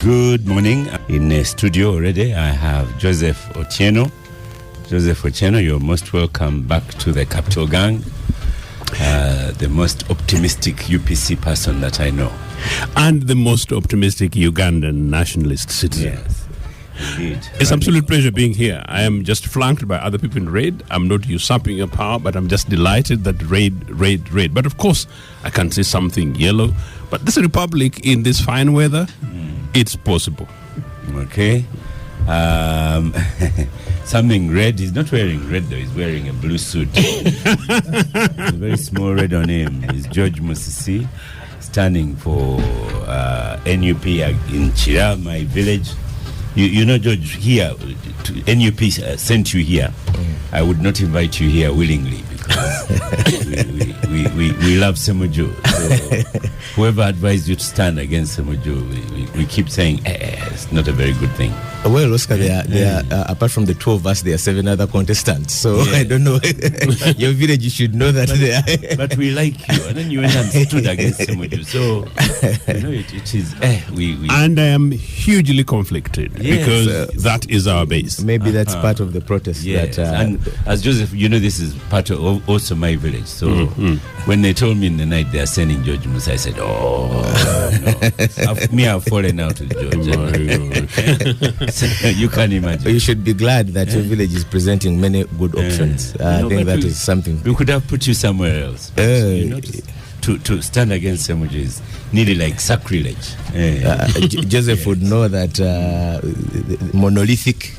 Good morning. In the studio already, I have Joseph Otieno. Joseph Otieno, you're most welcome back to the Capital Gang. The most optimistic UPC person that I know. And the most optimistic Ugandan nationalist citizen. Yes, indeed. It's absolute pleasure being here. I am just flanked by other people in red. I'm not usurping your power, but I'm just delighted that red. But of course, I can say something yellow. But this republic in this fine weather, it's possible. Okay. Something red. He's not wearing red though. He's wearing a blue suit. A very small red on him. He's George Musisi, standing for NUP in Chira, my village. You know, George, here, NUP sent you here. I would not invite you here willingly because we love Semojo. So whoever advised you to stand against Semojo, we keep saying it's not a very good thing. Well, Oscar, there are apart from the two of us, there are 7 other contestants. So I don't know. Your village, you should know that they are. But we like you, and then you went and stood against Semojo. So you know it is. And I am hugely conflicted because that is our base. Maybe that's part of the protest. Yes. And as Joseph, you know, this is part of also my village. So when they told me in the night they are sending George Musa, I said, "Oh no, I've fallen out with George." So you can imagine. You should be glad that your village is presenting many good options. I think that is something. We could have put you somewhere else. But, you know, to stand against Semojo is nearly like sacrilege. Joseph would know that monolithic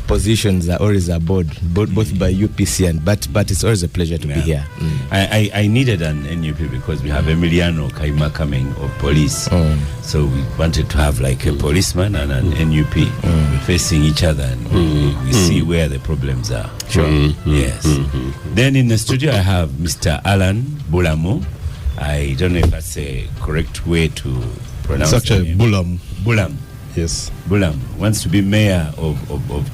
positions are always aboard, both by UPC and but it's always a pleasure to be here. I needed an NUP because we have Emiliano Kayima coming of police, so we wanted to have like a policeman and an NUP facing each other, and we see where the problems are. Yes. Then in the studio I have Mr. Alan Bulamo. I don't know if that's a correct way to pronounce it. It's actually Bulam. Bulam. Yes. Bulam wants to be mayor of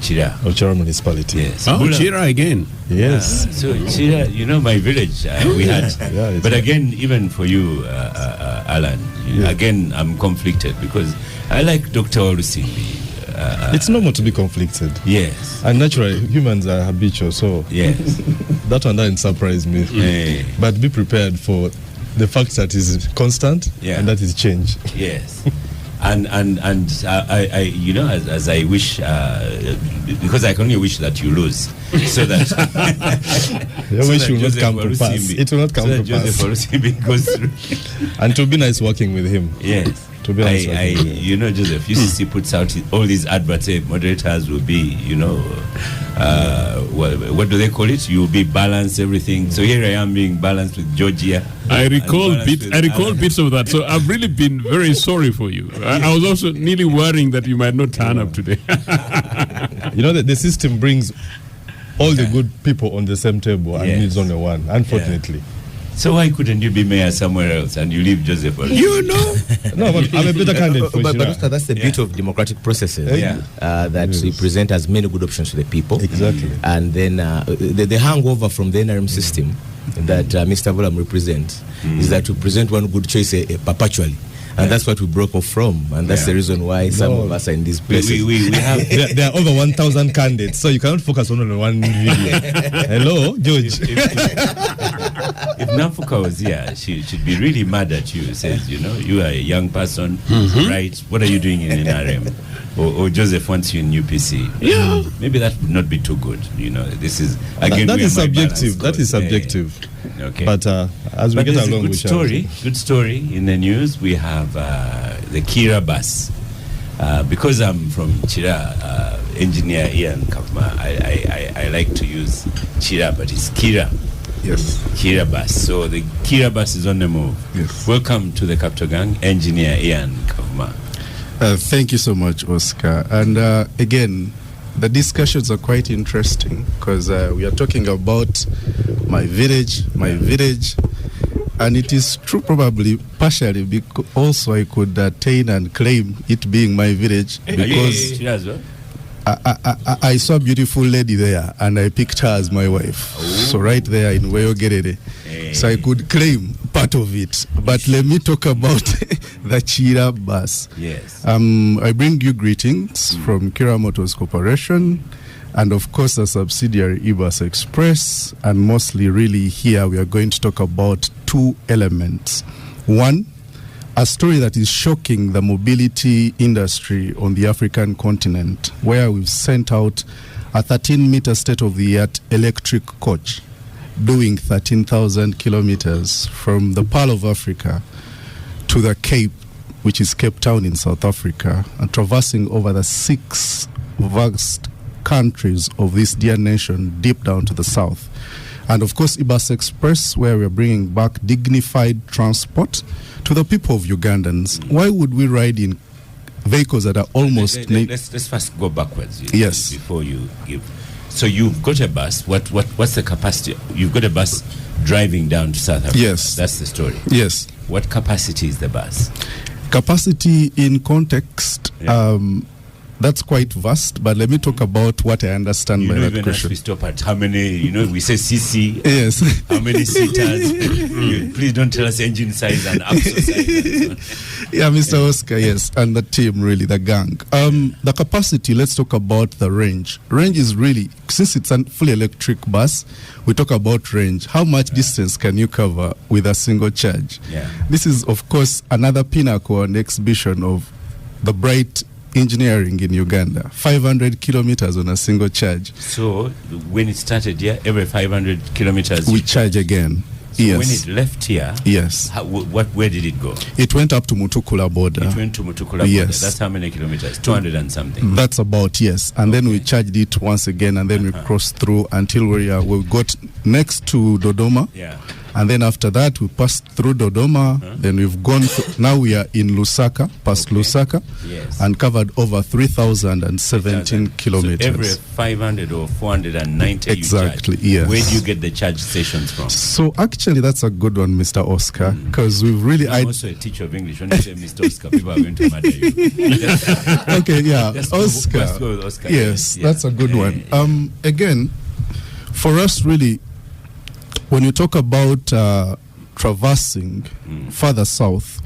Chira. Of Chira municipality. Yes. Oh, Chira again. Yes. So Chira, you know, my village, we had. But again, even for you, Alan, again, I'm conflicted because I like Dr. Olusimbi. It's normal to be conflicted. Yes. And naturally, humans are habitual, so yes. That one doesn't surprise me. But be prepared for the fact that is constant and that is change. Yes. And I you know, as I wish, because I can only wish that you lose, so that your wish will not come to pass. It will not come to pass. Joseph goes through. And it will be nice working with him. Yes. To be honest, you know, Joseph, UCC puts out all these adverts. Moderators will be, you know, what do they call it? You'll be balanced, everything. So here I am being balanced with Georgia. I recall bits of that. So I've really been very sorry for you. I was also nearly worrying that you might not turn up today. You know that the system brings all the good people on the same table and needs only one, unfortunately. So why couldn't you be mayor somewhere else and you leave Joseph? You know? No, but I'm a better candidate for But that's the beauty of democratic processes. That we present as many good options to the people. Exactly. And then the hangover from the NRM system that Mr. Volam represents is that we present one good choice perpetually. And that's what we broke off from, and that's the reason why some of us are in these places. We have there are over 1,000 candidates, so you cannot focus on one video. Hello, George. If Nafuka was here, she'd be really mad at you. Says, you know, you are a young person, right? What are you doing in NRM? Or Joseph wants you in UPC. Maybe that would not be too good. You know, this is again that is subjective. That is subjective. Okay. But as we get along, good story in the news. We have the Kira bus. Because I'm from Chira, engineer Ian Kafma, I like to use Chira, but it's Kira. Yes. Kira bus. So the Kira bus is on the move. Yes. Welcome to the Capital Gang, engineer Ian Kafma. Thank you so much, Oscar. And again, the discussions are quite interesting because we are talking about my village, and it is true probably partially because also I could attain and claim it being my village because I saw a beautiful lady there and I picked her as my wife. So right there in Weyogerere. So I could claim part of it. But let me talk about the Chira bus. Yes. I bring you greetings from Kira Motors Corporation, and of course a subsidiary eBus Express. And mostly really here we are going to talk about two elements. One, a story that is shocking the mobility industry on the African continent, where we've sent out a 13-meter state-of-the-art electric coach doing 13,000 kilometers from the Pearl of Africa to the Cape, which is Cape Town in South Africa, and traversing over the 6 vast countries of this dear nation deep down to the south. And of course, eBus Express, where we're bringing back dignified transport to the people of Ugandans. Why would we ride in vehicles that are almost... Let's first go backwards. Yes. Before you give... So you've got a bus. What's the capacity? You've got a bus driving down to South Africa. Yes. That's the story. Yes. What capacity is the bus? Capacity in context... that's quite vast, but let me talk about what I understand by that question. We stop at how many, we say CC. Yes. How many seaters? Please don't tell us engine size and axle size. Yeah, Mr. Oscar, yes, and the team, really, the gang. The capacity, let's talk about the range. Range is really, since it's a fully electric bus, we talk about range. How much distance can you cover with a single charge? Yeah. This is, of course, another pinnacle and exhibition of the bright engineering in Uganda. 500 kilometers on a single charge. So when it started here, every 500 kilometers we charge again. So yes. when it left here, yes. Where did it go? It went up to Mutukula border. It went to Mutukula border. Yes. That's how many kilometers? 200 and something. That's about, yes. And then we charged it once again, and then we crossed through until we got next to Dodoma. Yeah. And then after that, we passed through Dodoma. Then we've gone, now we are in Lusaka, past Lusaka, yes. and covered over 3,017 kilometers. So every 500 or 490 exactly, you charge. yes. Where do you get the charge stations from? So actually, that's a good one, Mr. Oscar, because we've really... I'm also a teacher of English. When you say Mr. Oscar, people are going to murder you. Okay, yeah, Oscar. Let's go with Oscar. Yes, that's a good one. Again, for us, really, when you talk about traversing further south,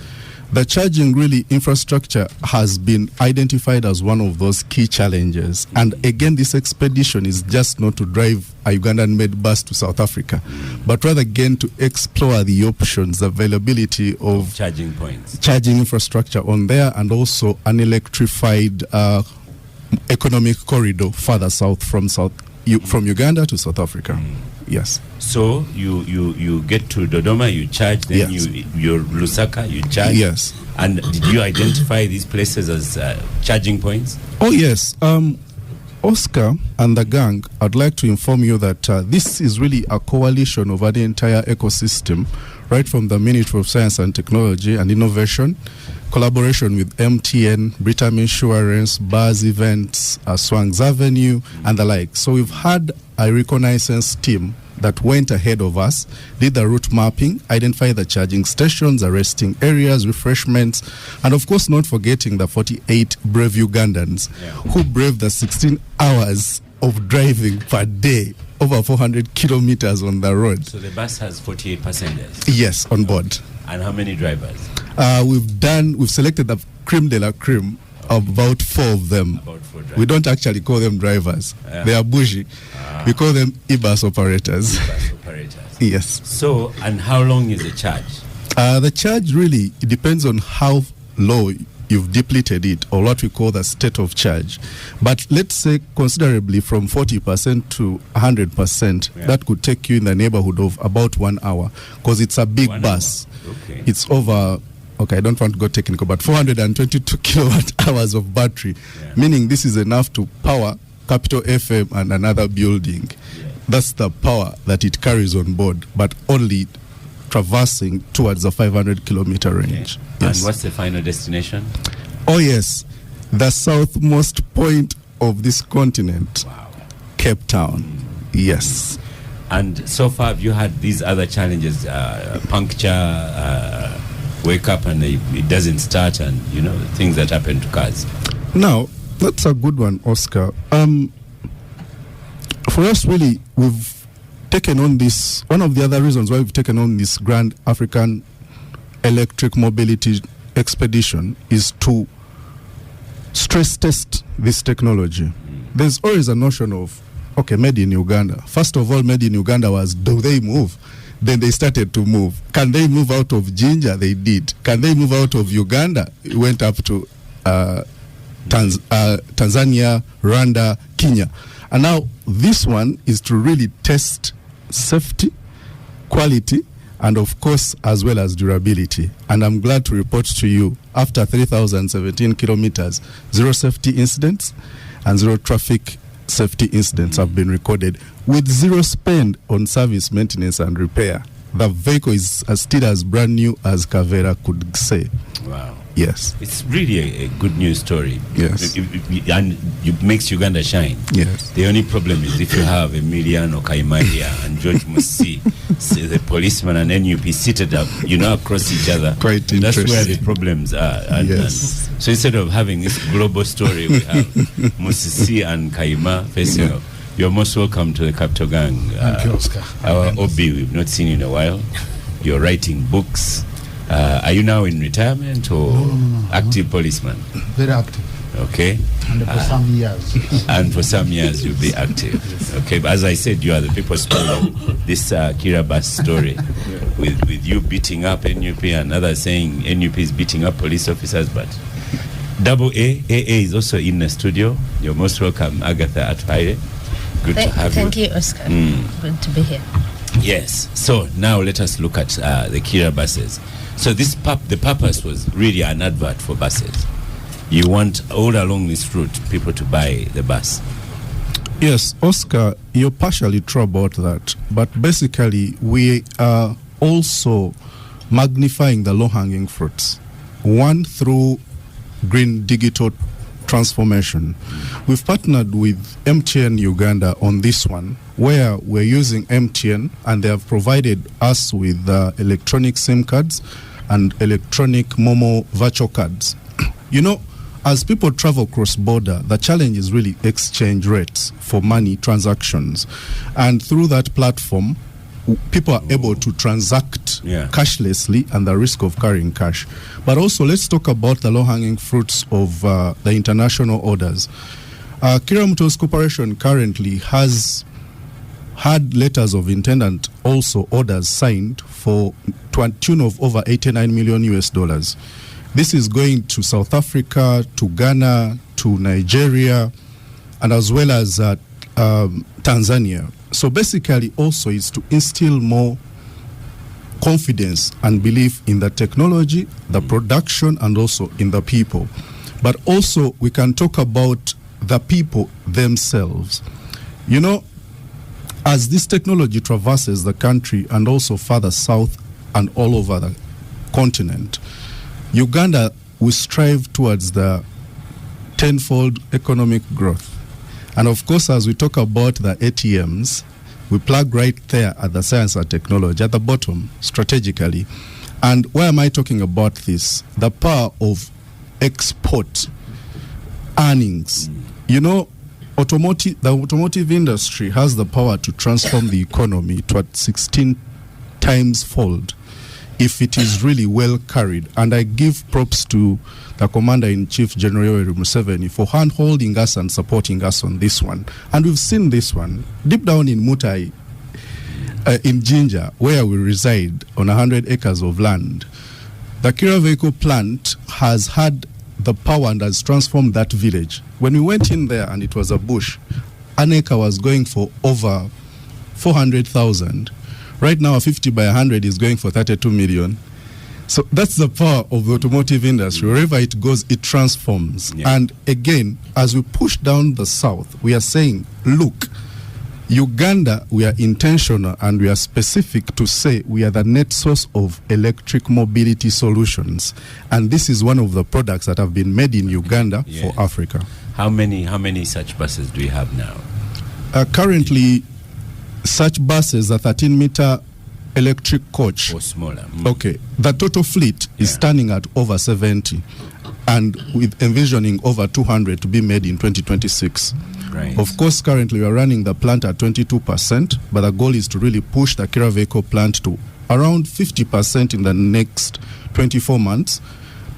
the charging really infrastructure has been identified as one of those key challenges. And again, this expedition is just not to drive a Ugandan-made bus to South Africa, but rather again to explore the options, the availability of charging points, charging infrastructure on there, and also an electrified economic corridor further south from Uganda to South Africa. Yes. So you get to Dodoma, you charge, then yes. you're Lusaka, you charge. Yes. And did you identify these places as charging points? Oh, yes. Oscar and the gang, I'd like to inform you that this is really a coalition of the entire ecosystem, right from the Ministry of Science and Technology and Innovation, collaboration with MTN, Britam Insurance, Buzz Events, Swangs Avenue, and the like. So we've had a reconnaissance team that went ahead of us, did the route mapping, identified the charging stations, the resting areas, refreshments, and of course not forgetting the 48 brave Ugandans who braved the 16 hours of driving per day, over 400 kilometers on the road. So the bus has 48 passengers? Yes, on board. And how many drivers? We've selected the creme de la creme, about 4 of them. About 4 drivers. We don't actually call them drivers. They are bougie. We call them eBus operators. eBus operators. Yes. So, and how long is the charge? The charge really, it depends on how low you've depleted it, or what we call the state of charge. But let's say considerably from 40% to 100%, that could take you in the neighborhood of about 1 hour, because it's a big bus. Okay. It's over, I don't want to go technical, but 422 kilowatt hours of battery, meaning this is enough to power Capital FM and another building. That's the power that it carries on board, but only traversing towards the 500 kilometer range. Yes. And what's the final destination? Oh yes, the southmost point of this continent. Wow. Cape Town. Yes. And so far, have you had these other challenges? Puncture, wake up and it doesn't start, and things that happen to cars. Now, that's a good one, Oscar. For us, really, we've taken on this, one of the other reasons why we've taken on this Grand African Electric Mobility Expedition is to stress test this technology. There's always a notion of, okay, made in Uganda. First of all, made in Uganda was, do they move? Then they started to move. Can they move out of Jinja? They did. Can they move out of Uganda? It went up to Tanzania, Rwanda, Kenya. And now this one is to really test safety, quality, and of course, as well as durability. And I'm glad to report to you, after 3,017 kilometers, 0 safety incidents and 0 traffic safety incidents have been recorded, with 0 spend on service, maintenance, and repair. The vehicle is still as brand new as Kavera could say. Wow. Yes. It's really a good news story. Yes. And it makes Uganda shine. Yes. The only problem is if you have Emiliano Kayima here and George Musi, the policeman and NUP seated up, across each other. Quite That's interesting. where the problems are. Yes. So instead of having this global story, we have Musisi and Kayima facing up. You're most welcome to the Capital Gang. Thank you, Oscar. Our Obi, we've not seen you in a while. You're writing books. Are you now in retirement or No. active policeman? Very active. Okay. And for some years. And for some years you'll be active. Okay, but as I said, you are the people spoiling this Kirabas story with you beating up NUP and others saying NUP is beating up police officers, but AA is also in the studio. You're most welcome, Agather Atwaire. Good to have you. Thank you, Oscar. Good to be here. Yes. So now let us look at the Kira buses. So the purpose was really an advert for buses. You want all along this route people to buy the bus. Yes, Oscar, you're partially true about that. But basically, we are also magnifying the low-hanging fruits. One, through green digital transformation. We've partnered with MTN Uganda on this one, where we're using MTN and they have provided us with electronic SIM cards and electronic Momo virtual cards. As people travel cross-border, the challenge is really exchange rates for money transactions. And through that platform, people are able to transact cashlessly and the risk of carrying cash. But also, let's talk about the low-hanging fruits of the international orders. Kira Motors Corporation currently has had letters of intent and also orders signed to a tune of over $89 million US. This is going to South Africa, to Ghana, to Nigeria, and as well as Tanzania. So basically also is to instill more confidence and belief in the technology, the production, and also in the people. But also we can talk about the people themselves. As this technology traverses the country and also further south and all over the continent, Uganda will strive towards the tenfold economic growth. And of course, as we talk about the ATMs, we plug right there at the science and technology, at the bottom, strategically. And why am I talking about this? The power of export earnings. The automotive industry has the power to transform the economy to 16 times fold if it is really well carried. And I give props to the Commander-in-Chief, General Yoweri Museveni, for hand-holding us and supporting us on this one. And we've seen this one deep down in Mutai, in Jinja, where we reside on 100 acres of land. The Kira vehicle plant has had the power and has transformed that village. When we went in there and it was a bush, an acre was going for over 400,000. Right now, a 50 by 100 is going for 32 million. So that's the power of the automotive industry. Wherever it goes, it transforms. Yeah. And again, as we push down the south, we are saying, look, Uganda, we are intentional and we are specific to say we are the net source of electric mobility solutions. And this is one of the products that have been made in Uganda for Africa. How many such buses do we have now? Currently, such buses, a 13-meter electric coach. Or smaller. Okay. The total fleet is standing at over 70 and with envisioning over 200 to be made in 2026. Right. Of course, currently we are running the plant at 22%, but the goal is to really push the Kira vehicle plant to around 50% in the next 24 months,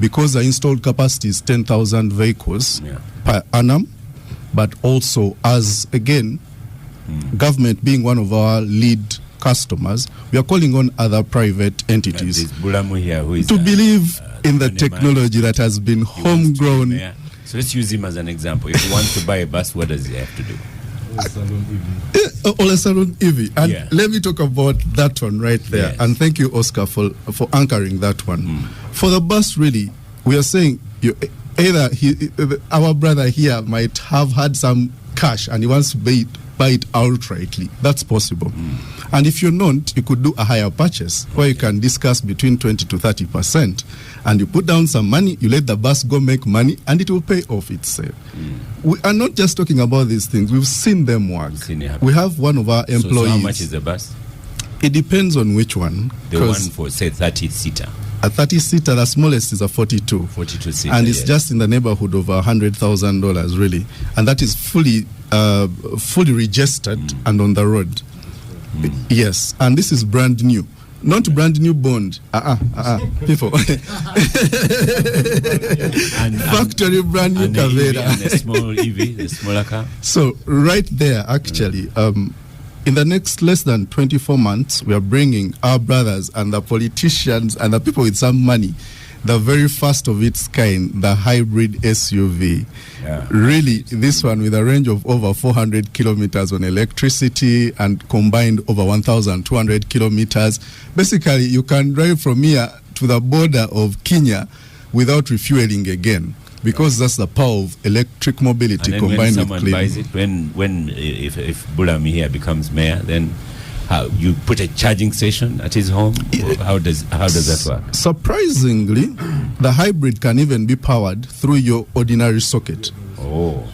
because the installed capacity is 10,000 vehicles per annum. But also, as again, government being one of our lead customers, we are calling on other private entities to believe in the technology that has been homegrown. So let's use him as an example. If he wants to buy a bus, what does he have to do? Olusegun EV. And let me talk about that one right there. Yes. And thank you, Oscar, for anchoring that one. For the bus, really, we are saying our brother here might have had some cash and he wants to buy it outrightly. That's possible. And if you're not, you could do a higher purchase where you can discuss between 20 to 30%. And you put down some money, you let the bus go make money, and it will pay off itself. We are not just talking about these things. We've seen them work. We have one of our employees. So how much is the bus? It depends on which one. The one for, say, 30-seater. A 30-seater, the smallest is a 42. 42-seater, and it's just in the neighborhood of $100,000, really. And that is fully registered and on the road. Yes, and this is brand new. Not brand new bond. People. Factory brand new Kavera. And the small EV, the smaller car. So right there, actually, in the next less than 24 months, we are bringing our brothers and the politicians and the people with some money, the very first of its kind, the hybrid SUV. Really, this one with a range of over 400 kilometers on electricity and combined over 1,200 kilometers. Basically, you can drive from here to the border of Kenya without refueling again, because that's the power of electric mobility combined with clean. Buys it, if Bulam here becomes mayor, then you put a charging station at his home? How does that work? Surprisingly, the hybrid can even be powered through your ordinary socket.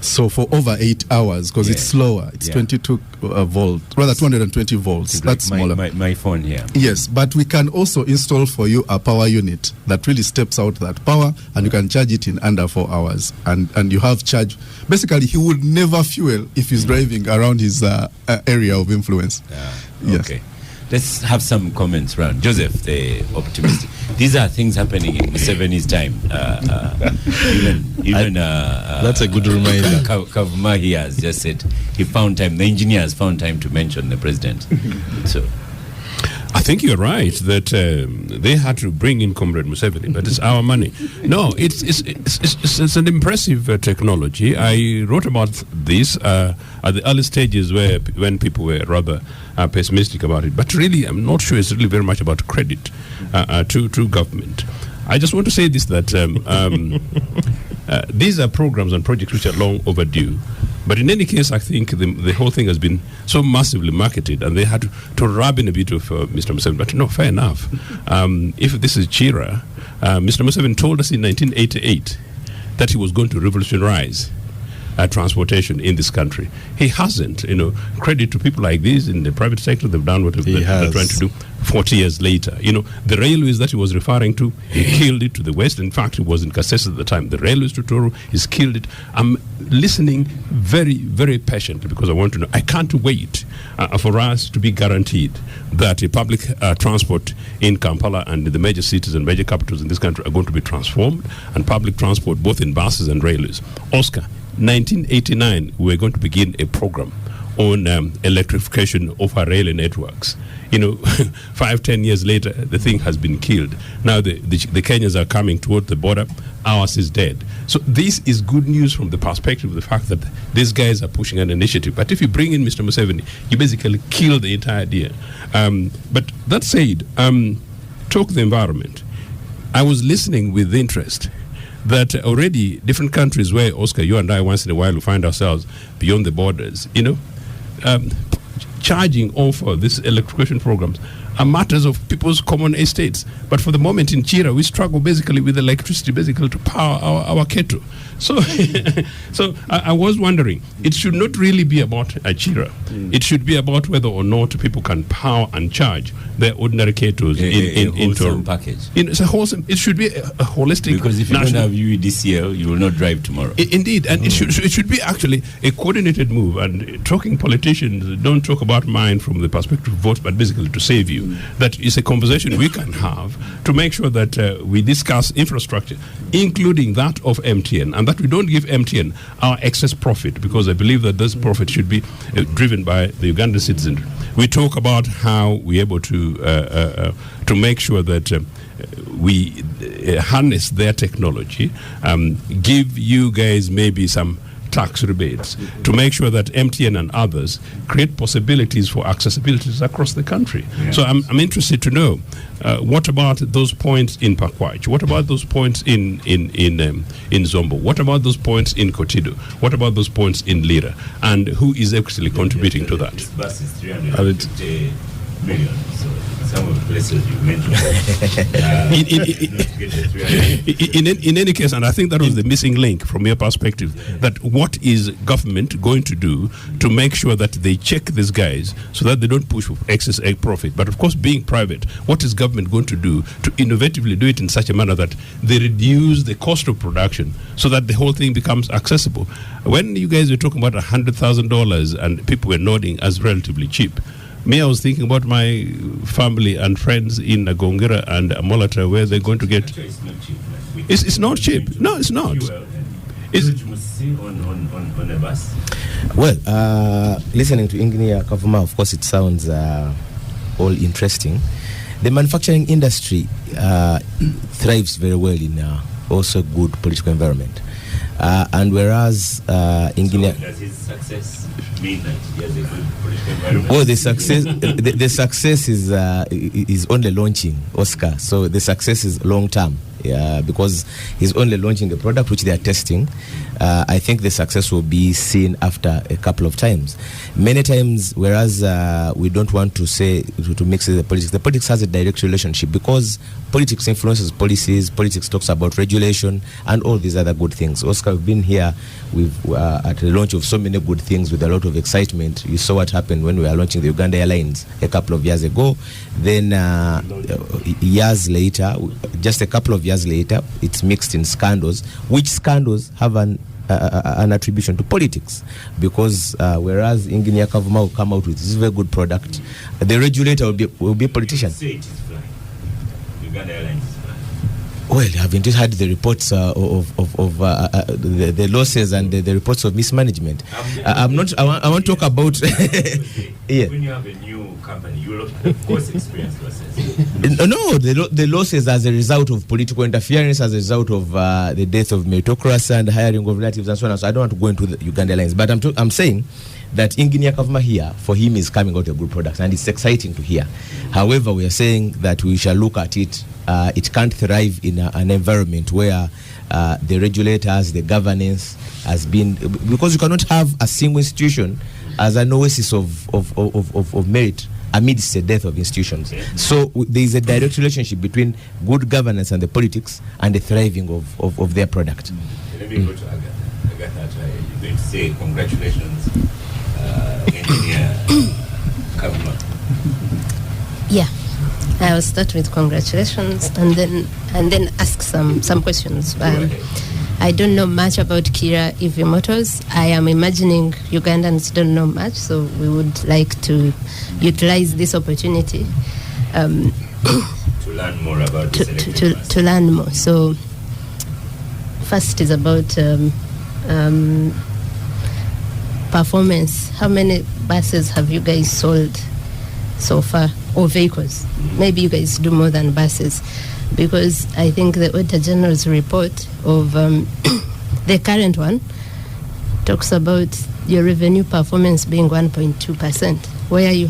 So for over 8 hours, because it's slower. It's 22 volts, rather 220 volts. It's That's like smaller. My phone here. Yes, but we can also install for you a power unit that really steps out that power, and you can charge it in under 4 hours. And you have charge. Basically, he would never fuel if he's driving around his area of influence. Yes. Okay. Let's have some comments around. Joseph, the optimistic. These are things happening in Museveni's time. That's a good reminder. Kavuma here has just said he found time. The engineer has found time to mention the president. So, I think you're right that they had to bring in Comrade Museveni, but it's our money. No, it's an impressive technology. I wrote about this at the early stages when people were rather pessimistic about it. But really, I'm not sure it's really very much about credit to government. I just want to say this, that these are programs and projects which are long overdue. But in any case, I think the whole thing has been so massively marketed, and they had to rub in a bit of Mr. Museveni. But no, fair enough. If this is Chira, Mr. Museveni told us in 1988 that he was going to revolutionize transportation in this country. He hasn't. Credit to people like this in the private sector. They've done what they're trying to do 40 years later. The railways that he was referring to, he killed it to the west. In fact, he was in Kasese at the time. The railways to Toro, he's killed it. I'm listening very, very patiently because I want to know. I can't wait for us to be guaranteed that a public transport in Kampala and in the major cities and major capitals in this country are going to be transformed, and public transport both in buses and railways. Oscar, 1989, we were going to begin a program on electrification of our rail networks. 5-10 years later, the thing has been killed. Now the Kenyans are coming toward the border. Ours is dead. So this is good news from the perspective of the fact that these guys are pushing an initiative. But if you bring in Mr. Museveni, you basically kill the entire idea. But that said, talk the environment. I was listening with interest that already different countries where, Oscar, you and I once in a while we find ourselves beyond the borders, charging off these electrification programs are matters of people's common estates. But for the moment in Chira, we struggle basically with electricity, basically to power our kettle. So, I was wondering, it should not really be about Chira. It should be about whether or not people can power and charge their ordinary kettles into a package. It's a wholesome. It should be a holistic. Because if you don't have UEDCL, you will not drive tomorrow. Indeed, and it should be actually a coordinated move. And talking politicians, don't talk about mine from the perspective of vote, but basically to save you. That is a conversation we can have to make sure that we discuss infrastructure, including that of MTN, and that we don't give MTN our excess profit, because I believe that this profit should be driven by the Ugandan citizens. We talk about how we're able to make sure that we harness their technology, give you guys maybe some tax rebates to make sure that MTN and others create possibilities for accessibilities across the country. Yeah. So I'm interested to know what about those points in Pakwach? What about those points in Zombo? What about those points in Kotido? What about those points in Lira? And who is actually contributing to that? This bus is 350 million. So some of the places you mentioned. In any case, and I think that was the missing link from your perspective, that what is government going to do to make sure that they check these guys so that they don't push for excess egg profit? But of course, being private, what is government going to do to innovatively do it in such a manner that they reduce the cost of production so that the whole thing becomes accessible? When you guys were talking about $100,000 and people were nodding as relatively cheap, me, I was thinking about my family and friends in Gongera and Molata, where they're going to get. Actually, it's not cheap. It's not cheap. No, it's not. Is it on a bus? Well, listening to Engineer Kayima, of course, it sounds all interesting. The manufacturing industry thrives very well in also good political environment. And whereas Engineer... So does his success mean that he has a good political environment? Well, the success is only launching, Oscar. So the success is long term. Because he's only launching a product which they are testing. I think the success will be seen after a couple of times. Many times, whereas we don't want to say to mix the politics has a direct relationship, because politics influences policies, politics talks about regulation and all these other good things. Oscar, we've been here at the launch of so many good things with a lot of excitement. You saw what happened when we were launching the Uganda Airlines a couple of years ago. Then years later, just a couple of years later, it's mixed in scandals, which scandals have an attribution to politics, because whereas Engineer Kayima will come out with this very good product, the regulator will be a politician. Say it is flying. Uganda Airlines is flying. Well, haven't you heard the reports of the losses and the reports of mismanagement? I want to talk about. Yeah. When you have a new company, you will of course experience losses. No, the losses as a result of political interference, as a result of the death of meritocracy and hiring of relatives and so on. So I don't want to go into the Uganda Airlines, but I'm saying that Engineer Kayima here, for him, is coming out a good product, and it's exciting to hear. However, we are saying that we shall look at it. It can't thrive in an environment where the regulators, the governance has been, because you cannot have a single institution as an oasis of merit amidst the death of institutions. So there is a direct relationship between good governance and the politics and the thriving of their product. Let me go to Agatha. Agatha, you're going to say congratulations, Engineer Kayima. Yeah, I will start with congratulations and then ask some questions. I don't know much about Kira EV Motors. I am imagining Ugandans don't know much, so we would like to utilize this opportunity to learn more about to learn more. So first is about performance. How many buses have you guys sold so far, or vehicles? Maybe you guys do more than buses, because I think the Auditor General's report of the current one talks about your revenue performance being 1.2%, where you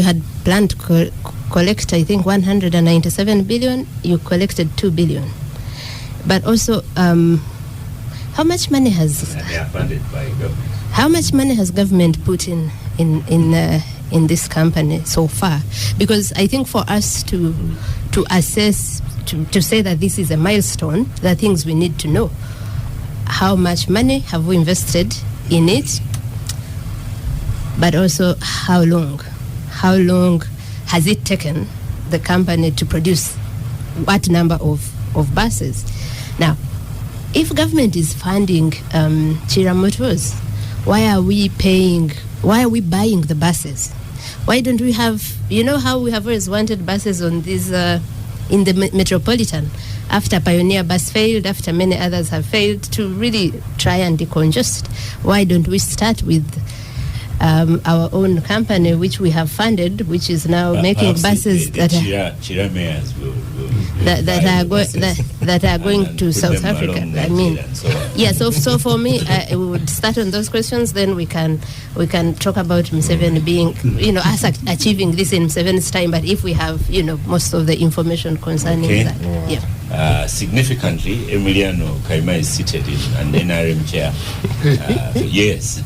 had planned to collect, I think, 197 billion. You collected 2 billion. But also, how much money has they are funded by government? How much money has government put in in this company so far? Because I think for us to assess, to say that this is a milestone, there are things we need to know. How much money have we invested in it? But also, how long? How long has it taken the company to produce what number of buses? Now, if government is funding Chira Motors, why are we buying the buses? Why don't we have, you know how we have always wanted buses on these, in the metropolitan, after Pioneer Bus failed, after many others have failed, to really try and decongest. Why don't we start with our own company, which we have funded, which is now making buses that are going to South Africa. I mean, So for me, we would start on those questions. Then we can talk about Museveni being, us achieving this in Museveni's time. But if we have, most of the information concerning that, significantly, Emiliano Kayima is seated in an NRM chair. Yes.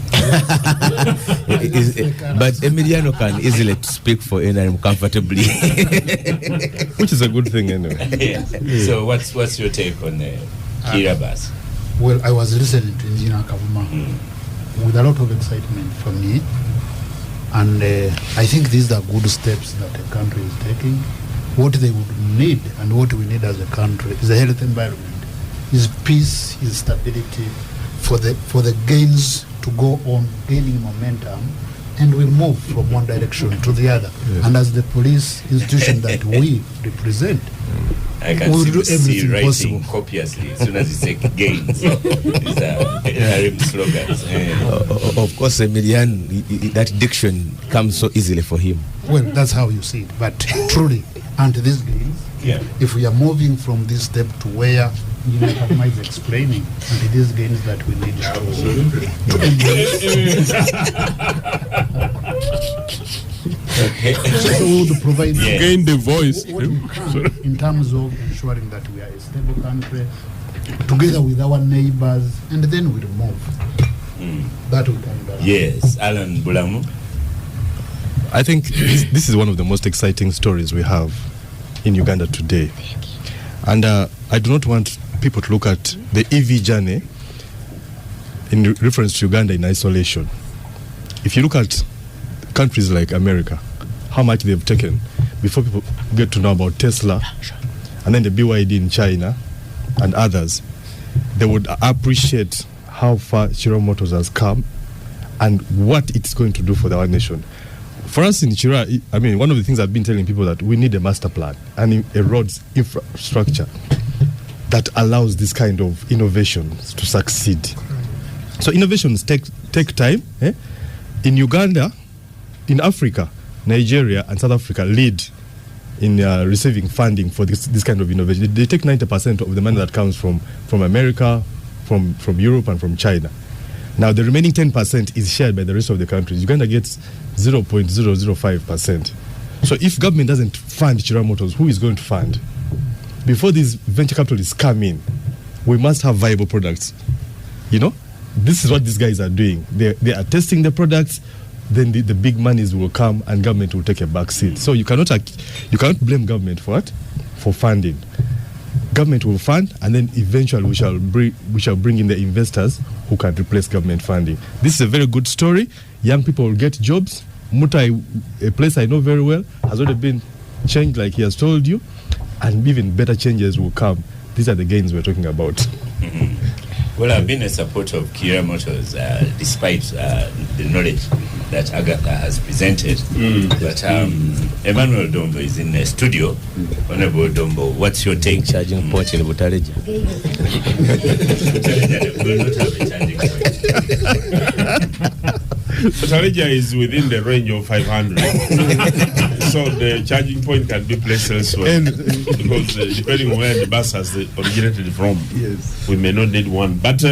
But Emiliano can easily speak for NRM comfortably, which is a good thing anyway. So what's your take on Kira Bus? Well, I was listening to Engineer Kavuma with a lot of excitement for me, and I think these are good steps that the country is taking. What they would need and what we need as a country is a healthy environment, is peace, is stability, for the gains to go on gaining momentum, and we move from one direction to the other. Yes. And as the police institution that we represent, I can do everything writing possible copiously as soon as you say gains. These are NRM slogans. Of course, Emilian, that diction comes so easily for him. Well, that's how you see it. But truly, and these gains, if we are moving from this step to where Kayima is explaining, and it is gains that we need so we would provide gain the voice in terms of ensuring that we are a stable country together with our neighbors, and then we'll move. That will come down. Yes, Alan Bulamu. I think this is one of the most exciting stories we have in Uganda today. And I do not want people to look at the EV journey in reference to Uganda in isolation. If you look at countries like America, how much they've taken before people get to know about Tesla, and then the BYD in China and others, they would appreciate how far Chira Motors has come and what it's going to do for our nation. For us in Chira, I mean, one of the things I've been telling people that we need a master plan and a roads infrastructure that allows this kind of innovations to succeed. So innovations take time. In Uganda, in Africa, Nigeria and South Africa lead in receiving funding for this kind of innovation. They take 90% of the money that comes from America, from Europe and from China. Now the remaining 10% is shared by the rest of the countries. Uganda gets 0.005%. So if government doesn't fund Chira Motors, who is going to fund? Before these venture capitalists come in, we must have viable products. This is what these guys are doing. They are testing the products, then the big monies will come and government will take a back seat. So you cannot blame government for what? For funding. Government will fund, and then eventually we shall bring in the investors who can replace government funding. This is a very good story. Young people will get jobs. Mutai, a place I know very well, has already been changed like he has told you, and even better changes will come. These are the gains we're talking about. Well, I've been a supporter of Chira Motors despite the knowledge that Agatha has presented. But Emmanuel Dombo is in the studio. Honorable Dombo, what's your take? Charging point in Butareja. Butareja will not have a charging point. Butareja is within the range of 500. So the charging point can be placed elsewhere. Because depending on where the bus has originated from, we may not need one. But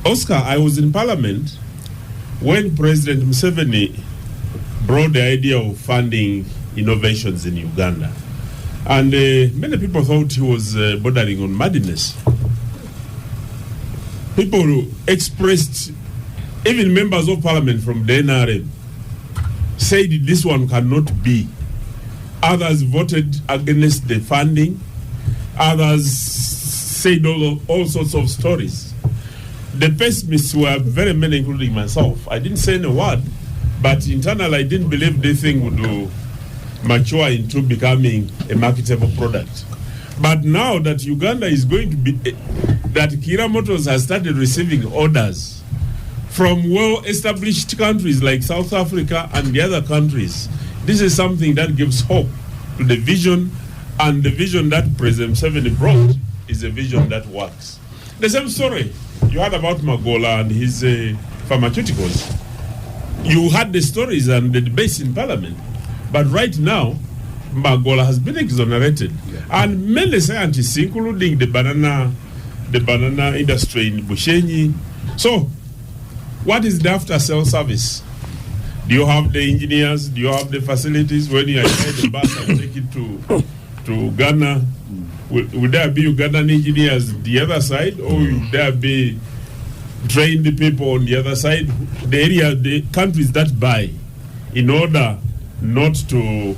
Oscar, I was in Parliament when President Museveni brought the idea of funding innovations in Uganda. And many people thought he was bordering on madness. People expressed, even members of Parliament from the NRM, said this one cannot be. Others voted against the funding. Others said all sorts of stories. The pessimists were very many, including myself. I didn't say any word, but internally I didn't believe this thing would mature into becoming a marketable product. But now that Uganda is going to be, that Kira Motors has started receiving orders from well-established countries like South Africa and the other countries, this is something that gives hope to the vision, and the vision that President Museveni brought is a vision that works. The same story you heard about Magola and his pharmaceuticals. You had the stories and the debates in Parliament, but right now, Magola has been exonerated, and many scientists, including the banana industry in Bushenyi. So, what is the after-sale service? Do you have the engineers? Do you have the facilities? When you inside the bus and take it to Ghana, will there be Ugandan engineers the other side, or will there be trained people on the other side? The countries that buy, in order not to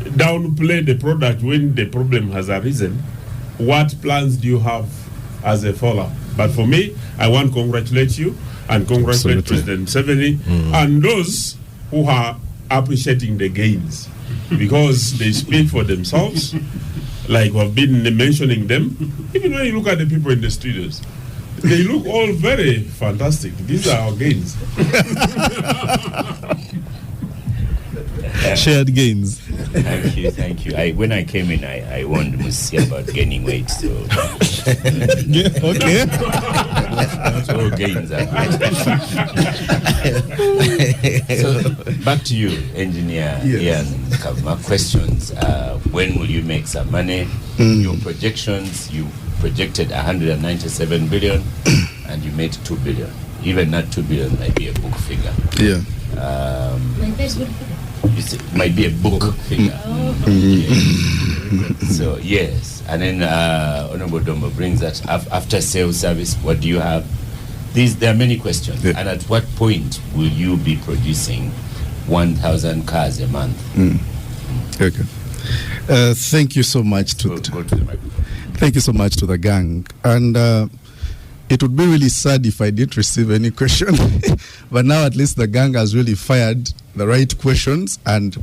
downplay the product when the problem has arisen, what plans do you have as a follow-up? But for me, I want to congratulate you and congratulate President Museveni and those who are appreciating the gains, because they speak for themselves, like we've been mentioning them. Even when you look at the people in the studios, they look all very fantastic. These are our gains. Shared gains. Thank you. When I came in, I warned Musi about gaining weight. So, Okay. Not all gains are good. So, back to you, Engineer Ian Kavuma. Questions. When will you make some money? Your projections, you projected 197 billion and you made 2 billion. Even not 2 billion might be a book figure. Yeah. Might be a book figure. So yes, and then Honorable Dombo brings that after sales service, what do you have? There are many questions. And at what point will you be producing 1,000 cars a month? Okay. Thank you so much to thank you so much to the gang. And it would be really sad if I didn't receive any question. But now at least the gang has really fired the right questions, and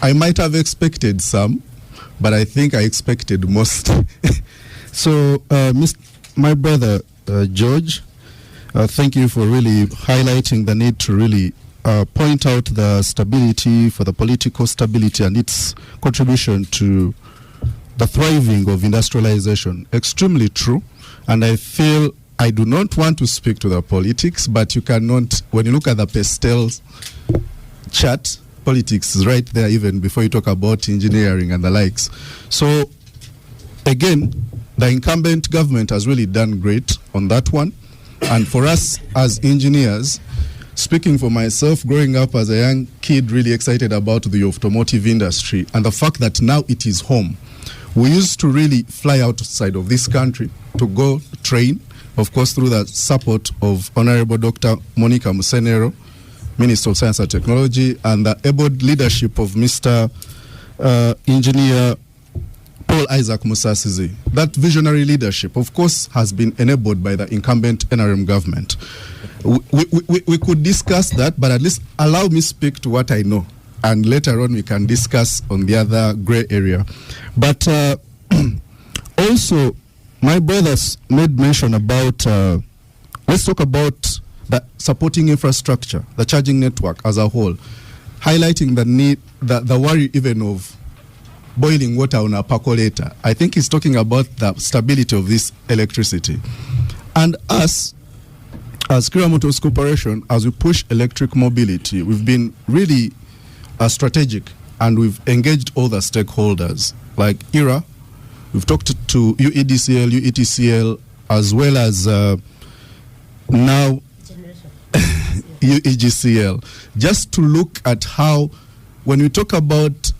I might have expected some, but I think I expected most. So, my brother George, thank you for really highlighting the need to really point out the stability, for the political stability and its contribution to the thriving of industrialization. Extremely true. And I feel I do not want to speak to the politics, but you cannot, when you look at the pastels chart, politics is right there even before you talk about engineering and the likes. So, again, the incumbent government has really done great on that one. And for us as engineers, speaking for myself, growing up as a young kid, really excited about the automotive industry and the fact that now it is home. We used to really fly outside of this country to go train, of course, through the support of Honorable Dr. Monica Musenero, Minister of Science and Technology, and the able leadership of Mr. Engineer Paul Isaac Musasizi. That visionary leadership, of course, has been enabled by the incumbent NRM government. We could discuss that, but at least allow me speak to what I know, and later on we can discuss on the other gray area. But also, my brothers made mention about, let's talk about the supporting infrastructure, the charging network as a whole, highlighting the need, the worry even of boiling water on a percolator. I think he's talking about the stability of this electricity. And us, as Kira Motors Corporation, as we push electric mobility, we've been really strategic, and we've engaged all the stakeholders, like IRA. We've talked to UEDCL, UETCL, as well as now UEGCL, just to look at how, when we talk about,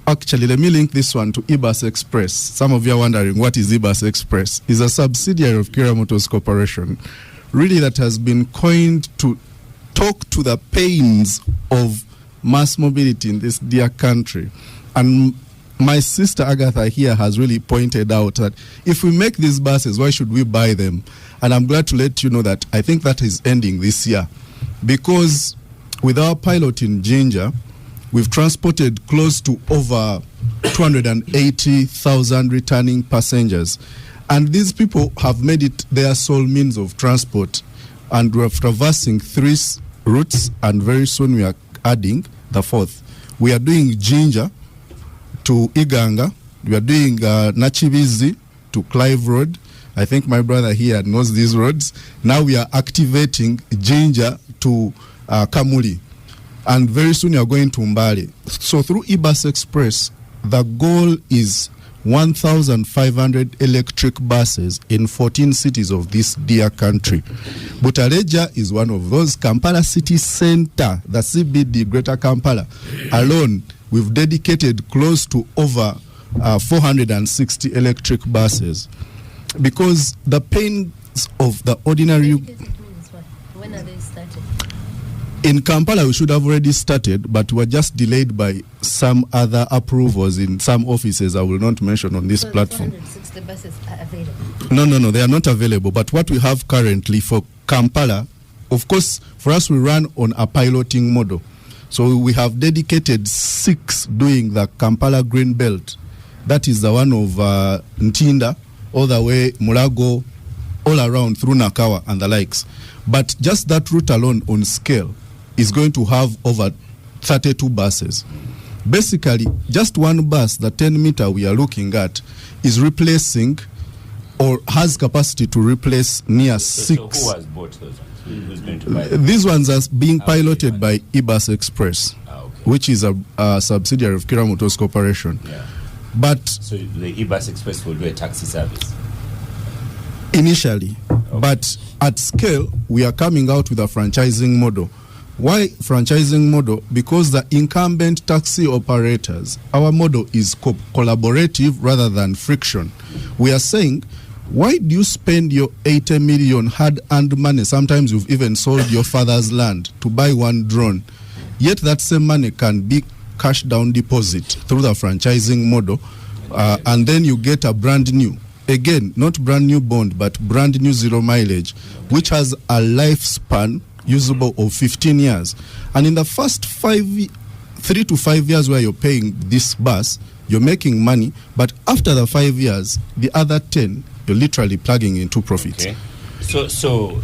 actually, let me link this one to eBus Express. Some of you are wondering, what is eBus Express? It's a subsidiary of Kira Motors Corporation, really, that has been coined to talk to the pains of mass mobility in this dear country. And my sister Agatha here has really pointed out that if we make these buses, why should we buy them? And I'm glad to let you know that I think that is ending this year. Because with our pilot in Jinja, we've transported close to over 280,000 returning passengers. And these people have made it their sole means of transport. And we're traversing 3 routes, and very soon we are adding the 4th. We are doing Jinja to Iganga. We are doing Nachibizi to Clive Road. I think my brother here knows these roads. Now we are activating Jinja to Kamuli. And very soon we are going to Mbale. So through eBus Express, the goal is 1,500 electric buses in 14 cities of this dear country. Butaleja is one of those. Kampala City Center, the CBD, Greater Kampala, alone, we've dedicated close to over 460 electric buses. Because the pains of the ordinary... When are they starting? In Kampala, we should have already started, but we're just delayed by some other approvals in some offices I will not mention on this platform. 460 buses are available? No, they are not available. But what we have currently for Kampala, of course, for us, we run on a piloting model. So we have dedicated 6 doing the Kampala Green Belt. That is the one of Ntinda, all the way Mulago, all around through Nakawa and the likes. But just that route alone on scale is going to have over 32 buses. Basically, just one bus, the 10-meter we are looking at, is replacing or has capacity to replace near 6. So who has bought those ones? Who's going to buy them? These ones are being piloted by eBus Express, which is a subsidiary of Kira Motors Corporation. Yeah. But so the eBus Express will do a taxi service? Initially. Okay. But at scale, we are coming out with a franchising model. Why franchising model? Because the incumbent taxi operators, our model is collaborative rather than friction. We are saying, why do you spend your 80 million hard-earned money? Sometimes you've even sold your father's land to buy one drone. Yet that same money can be cash down deposit through the franchising model, and then you get a brand new, again, not brand new bond, but brand new 0 mileage, which has a lifespan usable of 15 years. And in the first 3 to 5 years where you're paying this bus, you're making money, but after the 5 years, the other 10, you're literally plugging into profits. Okay. So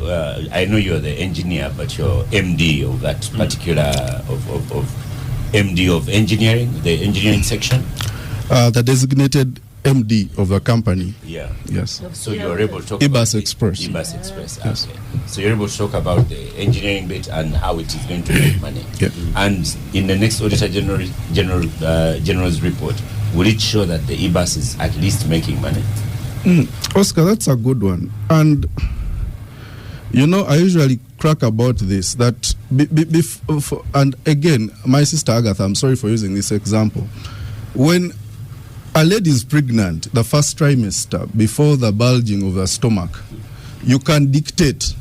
I know you're the engineer, but you're MD of that particular, of MD of engineering, the engineering section? The designated MD of the company. Yeah. Yes. So you're able to talk eBus about Express. eBus Express. Yes. Okay. So you're able to talk about the engineering bit and how it is going to make money. Yeah. And in the next Auditor General's report, will it show that the eBus is at least making money? Oscar, that's a good one. And you know, I usually crack about this, that and again, my sister Agatha, I'm sorry for using this example. When a lady is pregnant, the first trimester, before the bulging of the stomach, you can dictate,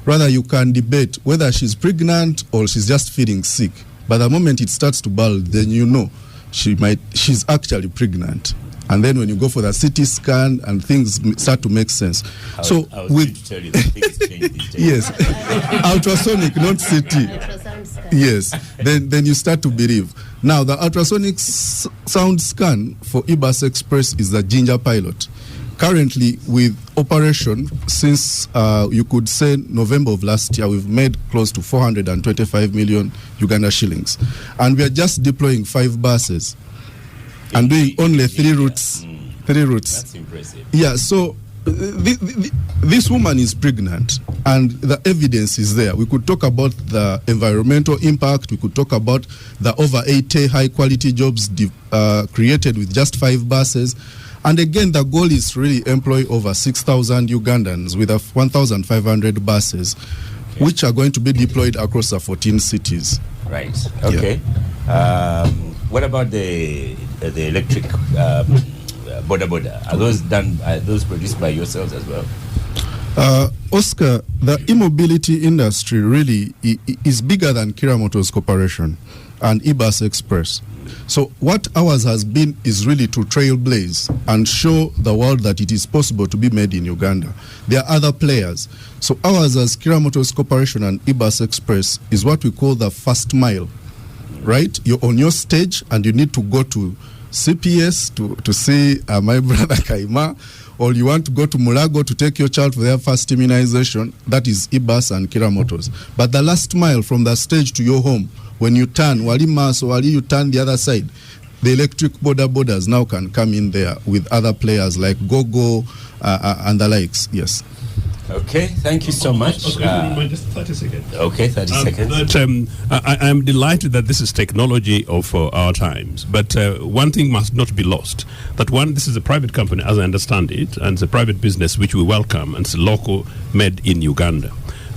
rather you can debate whether she's pregnant or she's just feeling sick. But the moment it starts to bulge, then you know she's actually pregnant. And then when you go for the CT scan and things start to make sense. I was going to tell you that things change these days. Yes, ultrasonic, not CT. Yes, then you start to believe. Now, the ultrasonic sound scan for eBus Express is the Jinja pilot. Currently, with operation, since you could say November of last year, we've made close to 425 million Uganda shillings. And we are just deploying 5 buses and doing only 3 routes. 3 routes. That's impressive. Yeah, so this woman is pregnant and the evidence is there. We could talk about the environmental impact. We could talk about the over 80 high quality jobs created with just 5 buses. And again, the goal is to really employ over 6,000 Ugandans with 1,500 buses, which are going to be deployed across the 14 cities. Right. Okay. Yeah. What about the electric boda? Are those produced by yourselves as well? Oscar, the e-mobility industry really is bigger than Kira Motors Corporation and eBus Express. So what ours has been is really to trailblaze and show the world that it is possible to be made in Uganda. There are other players. So ours as Kira Motors Corporation and eBus Express is what we call the first mile, right? You're on your stage and you need to go to CPS to see my brother Kayima, or you want to go to Mulago to take your child for their first immunization. That is eBus and Kira Motors. But the last mile from the stage to your home, when you turn, you turn the other side, the electric borders now can come in there with other players like GoGo and the likes. Yes. Okay, thank you so much. Just 30 seconds. Okay, 30 seconds. I'm delighted that this is technology of our times, but one thing must not be lost. That one, this is a private company, as I understand it, and it's a private business which we welcome, and it's local, made in Uganda.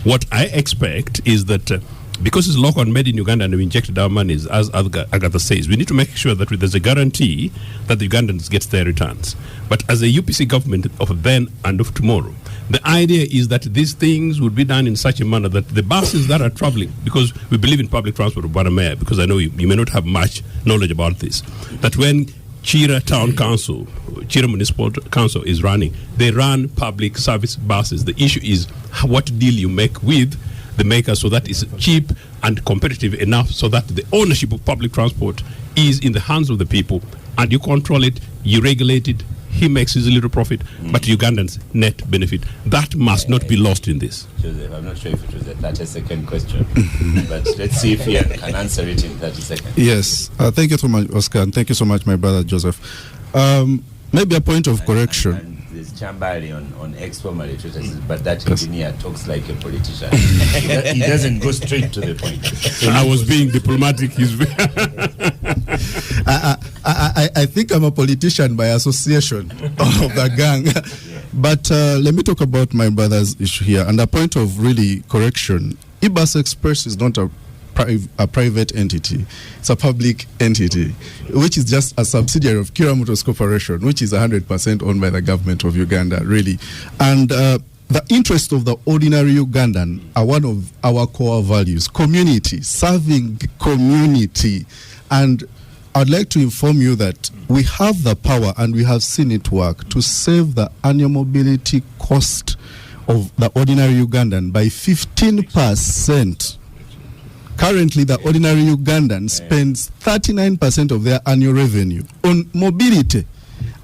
What I expect is that because it's local and made in Uganda and we injected our monies, as Agather says, we need to make sure that there's a guarantee that the Ugandans get their returns. But as a UPC government of then and of tomorrow, the idea is that these things would be done in such a manner that the buses that are traveling, because we believe in public transport of Mayor, because I know you may not have much knowledge about this, that when Chira Town Council, Chira Municipal Council is running, they run public service buses. The issue is what deal you make with the maker so that it's cheap and competitive enough so that the ownership of public transport is in the hands of the people and you control it, you regulate it, he makes his little profit, but Ugandans net benefit. That must not be lost in this. Joseph, I'm not sure if it was a 30-second question, but let's see if he can answer it in 30 seconds. Yes. Thank you so much, Oscar, and thank you so much, my brother Joseph. Maybe a point of correction. And there's Chambali on exformal literacy, but that engineer talks like a politician. He doesn't go straight to the point. So I was being diplomatic. I think I'm a politician by association of the gang. But let me talk about my brother's issue here. And a point of really correction, eBus Express is not a private entity. It's a public entity, which is just a subsidiary of Kira Motors Corporation, which is 100% owned by the government of Uganda, really. And the interests of the ordinary Ugandan are one of our core values. Community, serving community. And I'd like to inform you that we have the power, and we have seen it work, to save the annual mobility cost of the ordinary Ugandan by 15%. Currently, the ordinary Ugandan spends 39% of their annual revenue on mobility.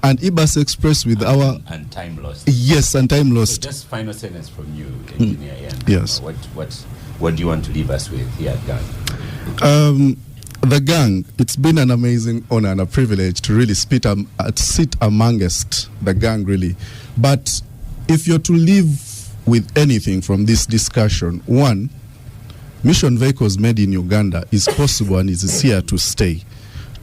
And eBus Express with our... And time lost. Yes, and time lost. So just final sentence from you, Engineer Ian. Yes. What do you want to leave us with here at Gang? The gang, it's been an amazing honor and a privilege to really sit amongst the gang, really. But if you're to leave with anything from this discussion, one, mission vehicles made in Uganda is possible and is here to stay.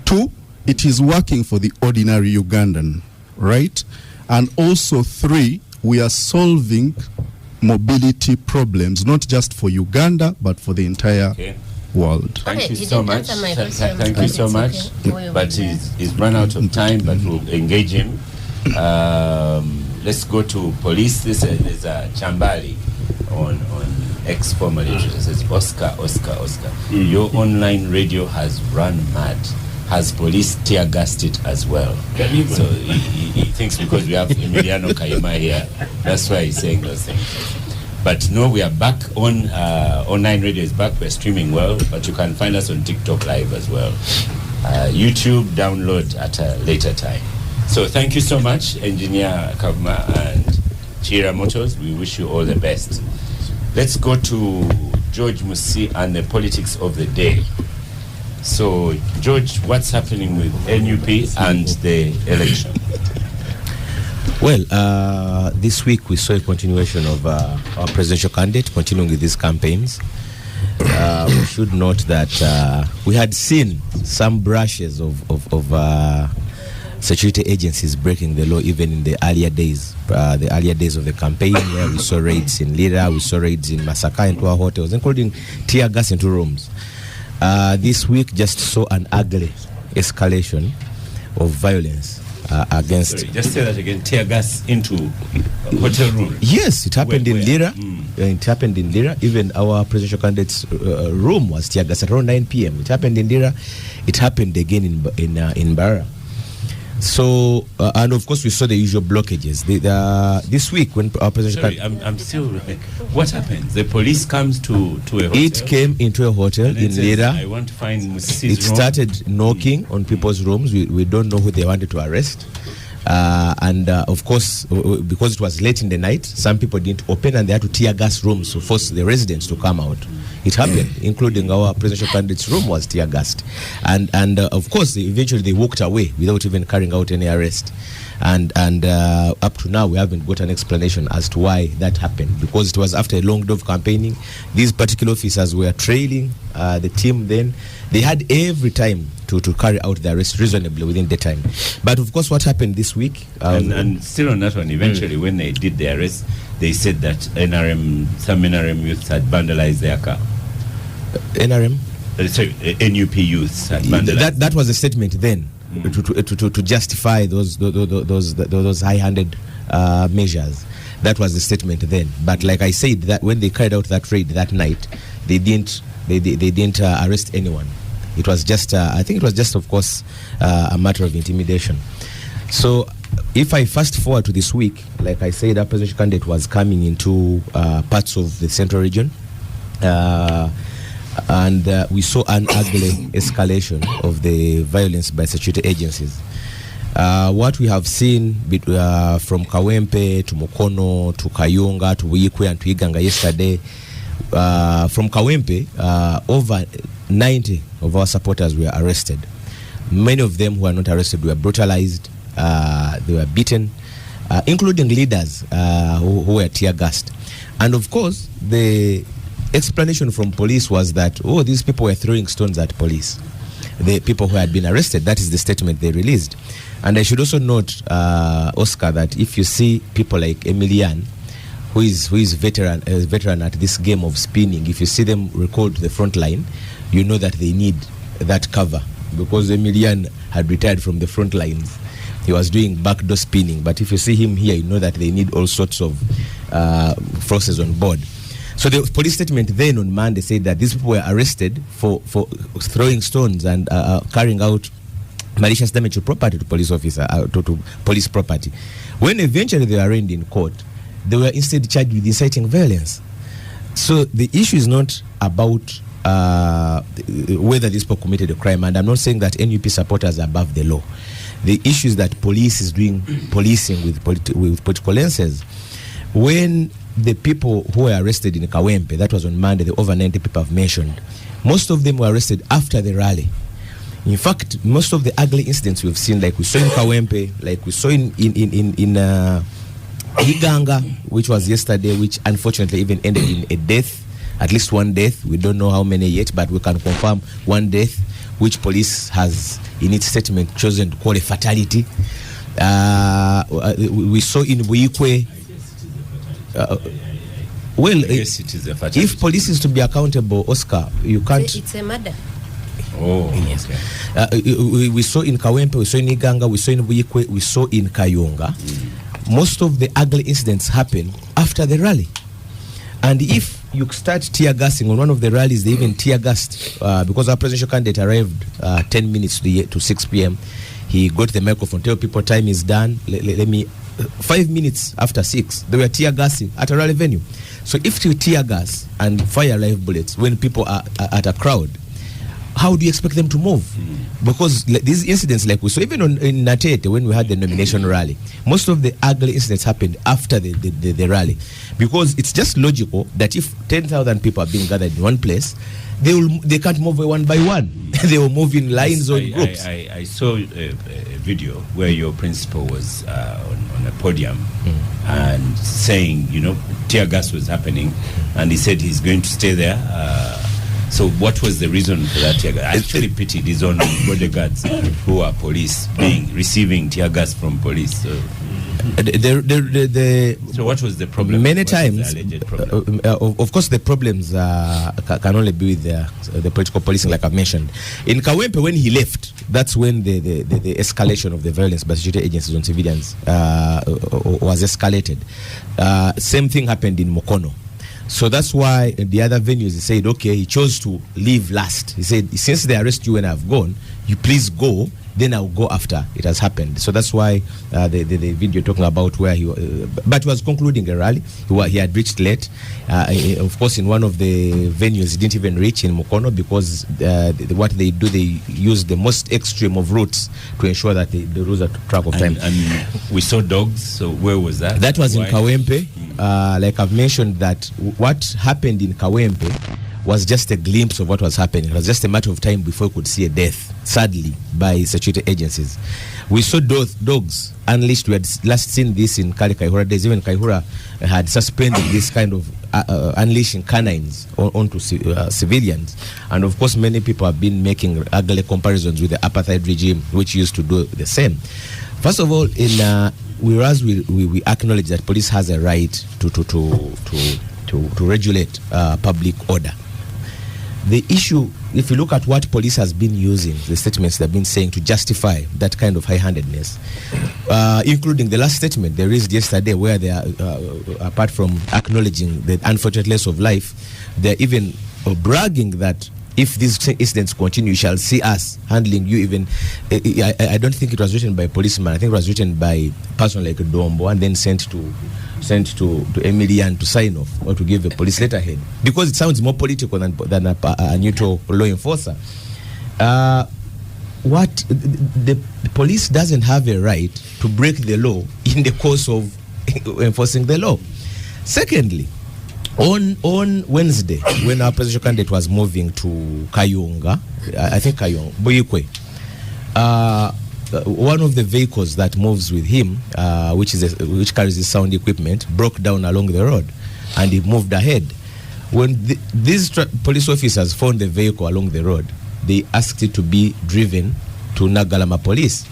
Two, it is working for the ordinary Ugandan, right? And also three, we are solving mobility problems, not just for Uganda, but for the entire world. Thank you so much. Thank you so much. But he's run out of time, but we'll engage him. Let's go to police. There's a Chambali on ex-former literature. It says, Oscar. Your online radio has run mad. Has police tear-gassed it as well? So he thinks because we have Emiliano Kayima here, that's why he's saying those things. But no, we are back on online radio is back. We're streaming well, but you can find us on TikTok Live as well. YouTube download at a later time. So thank you so much, Engineer Kayima and Chira Motors. We wish you all the best. Let's go to George Musi and the politics of the day. So, George, what's happening with NUP and the election? Well, this week we saw a continuation of our presidential candidate continuing with these campaigns. We should note that we had seen some brushes of security agencies breaking the law even in the earlier days of the campaign, where we saw raids in Lira, we saw raids in Masaka into our hotels, including tear gas into rooms. This week just saw an ugly escalation of violence against. Sorry, just say that again. Tear gas into hotel room. Yes, it happened Where? in Lira. It happened in Lira. Even our presidential candidate's room was tear gas at around 9 p.m. It happened in Lira. It happened again in Barra. So, and of course, we saw the usual blockages. This week, when our presidential I'm still like, what happens? The police comes to a hotel. It came into a hotel in says, Lira. I want to find Musisi's It room. started knocking on people's rooms. We don't know who they wanted to arrest. And of course, because it was late in the night, some people didn't open and they had to tear gas rooms to force the residents to come out. It happened, including our presidential candidate's room was tear gassed. And of course, eventually they walked away without even carrying out any arrest. And up to now, we haven't got an explanation as to why that happened, because it was after a long day of campaigning. These particular officers were trailing the team then. They had every time to carry out the arrest reasonably within the time. But of course, what happened this week... and still on that one, eventually when they did the arrest, they said that some NRM youths had vandalized their car. NRM? Sorry, NUP youths had vandalized. That was a statement then. To justify those high-handed measures. That was the statement then. But like I said, that when they carried out that raid that night, they didn't arrest anyone. It was just, I think it was just, of course, a matter of intimidation. So if I fast forward to this week, like I said, our presidential candidate was coming into parts of the central region. And we saw an ugly escalation of the violence by security agencies. What we have seen from Kawempe to Mukono to Kayunga to Wikwe and to Iganga yesterday, from Kawempe, over 90 of our supporters were arrested. Many of them who were not arrested were brutalized, they were beaten, including leaders who were tear gassed. And of course, the explanation from police was that, these people were throwing stones at police. The people who had been arrested, that is the statement they released. And I should also note, Oscar, that if you see people like Emilian, who is veteran at this game of spinning, if you see them recalled to the front line, you know that they need that cover, because Emilian had retired from the front lines. He was doing backdoor spinning, but if you see him here, you know that they need all sorts of forces on board. So the police statement then on Monday said that these people were arrested for throwing stones and carrying out malicious damage to property to police officer, to police property. When eventually they were arraigned in court, they were instead charged with inciting violence. So the issue is not about whether these people committed a crime, and I'm not saying that NUP supporters are above the law. The issue is that police is doing policing with political lenses. When the people who were arrested in Kawempe, that was on Monday, the over 90 people I've mentioned, most of them were arrested after the rally. In fact, most of the ugly incidents we've seen, like we saw in Kawempe, like we saw in Iganga, which was yesterday, which unfortunately even ended in a death, at least one death. We don't know how many yet, but we can confirm one death, which police has, in its statement, chosen to call a fatality. We saw in Buikwe. Yes, it is a fatality. If police is to be accountable, Oscar, you can't. It's a murder. Oh, yes. Okay. We saw in Kawempe, we saw in Iganga, we saw in Buikwe, we saw in Kayunga. Most of the ugly incidents happen after the rally. And if you start tear gassing on one of the rallies, they even tear gassed because our presidential candidate arrived 10 minutes to 6 p.m. He got the microphone, tell people time is done. Let me 5 minutes after 6, they were tear gassing at a rally venue. So if you tear gas and fire live bullets when people are at a crowd, how do you expect them to move? Because these incidents, like we saw even in Natete when we had the nomination rally, most of the ugly incidents happened after the rally. Because it's just logical that if 10,000 people are being gathered in one place, they can't move one by one. They will move in lines or groups. I saw a video where your principal was on a podium and saying, tear gas was happening, and he said he's going to stay there. So what was the reason for that tear gas? I actually pitied his own bodyguards who are police receiving tear gas from police. So. So what was the problem? Many What was times, the alleged problem? of course, the problems can only be with the political policing, like I've mentioned. In Kawempe, when he left, that's when the escalation of the violence by security agencies on civilians was escalated. Same thing happened in Mukono. So that's why the other venues, he said, okay, he chose to leave last. He said, since they arrest you when I've gone, you please go, then I'll go after it has happened. So that's why the video talking about where but he was concluding a rally. He had reached late. Of course, in one of the venues, he didn't even reach in Mukono because what they do, they use the most extreme of routes to ensure that they lose a track of time. And we saw dogs. So where was that? That was Why? in Kawempe. Like I've mentioned, that what happened in Kawempe was just a glimpse of what was happening. It was just a matter of time before we could see a death, sadly, by security agencies. We saw dogs unleashed. We had last seen this in Kaihura days. Even Kaihura had suspended this kind of unleashing canines onto civilians. And of course, many people have been making ugly comparisons with the apartheid regime, which used to do the same. First of all, whereas we acknowledge that police has a right to regulate public order. The issue, if you look at what police has been using, the statements they've been saying to justify that kind of high-handedness, including the last statement they raised yesterday, where they are, apart from acknowledging the unfortunate loss of life, they're even bragging that if these incidents continue, you shall see us handling you even. I don't think it was written by a policeman. I think it was written by a person like Dombo and then sent to Emilian to sign off or to give a police letterhead, because it sounds more political than a neutral law enforcer. What the police doesn't have a right to break the law in the course of enforcing the law. Secondly, on Wednesday, when our presidential candidate was moving to Kayunga, I think Kayunga, Boyikwe, one of the vehicles that moves with him, which carries his sound equipment, broke down along the road, and he moved ahead. When these police officers found the vehicle along the road, they asked it to be driven to Nagalama Police.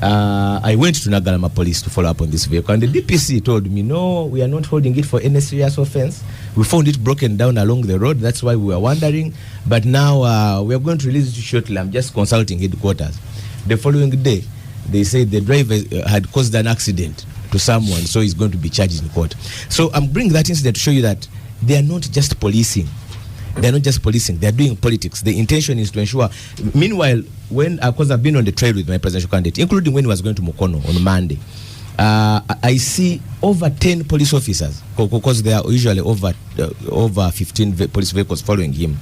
I went to Nagalama Police to follow up on this vehicle, and the DPC told me, no, we are not holding it for any serious offense. We found it broken down along the road. That's why we were wondering. But now we are going to release it shortly. I'm just consulting headquarters. The following day, they said the driver had caused an accident to someone, so he's going to be charged in court. So I'm bringing that incident to show you that they are not just policing. They're not just policing, they're doing politics. The intention is to ensure. Meanwhile, because I've been on the trail with my presidential candidate, including when he was going to Mukono on Monday, I see over 10 police officers, because there are usually over 15 police vehicles following him.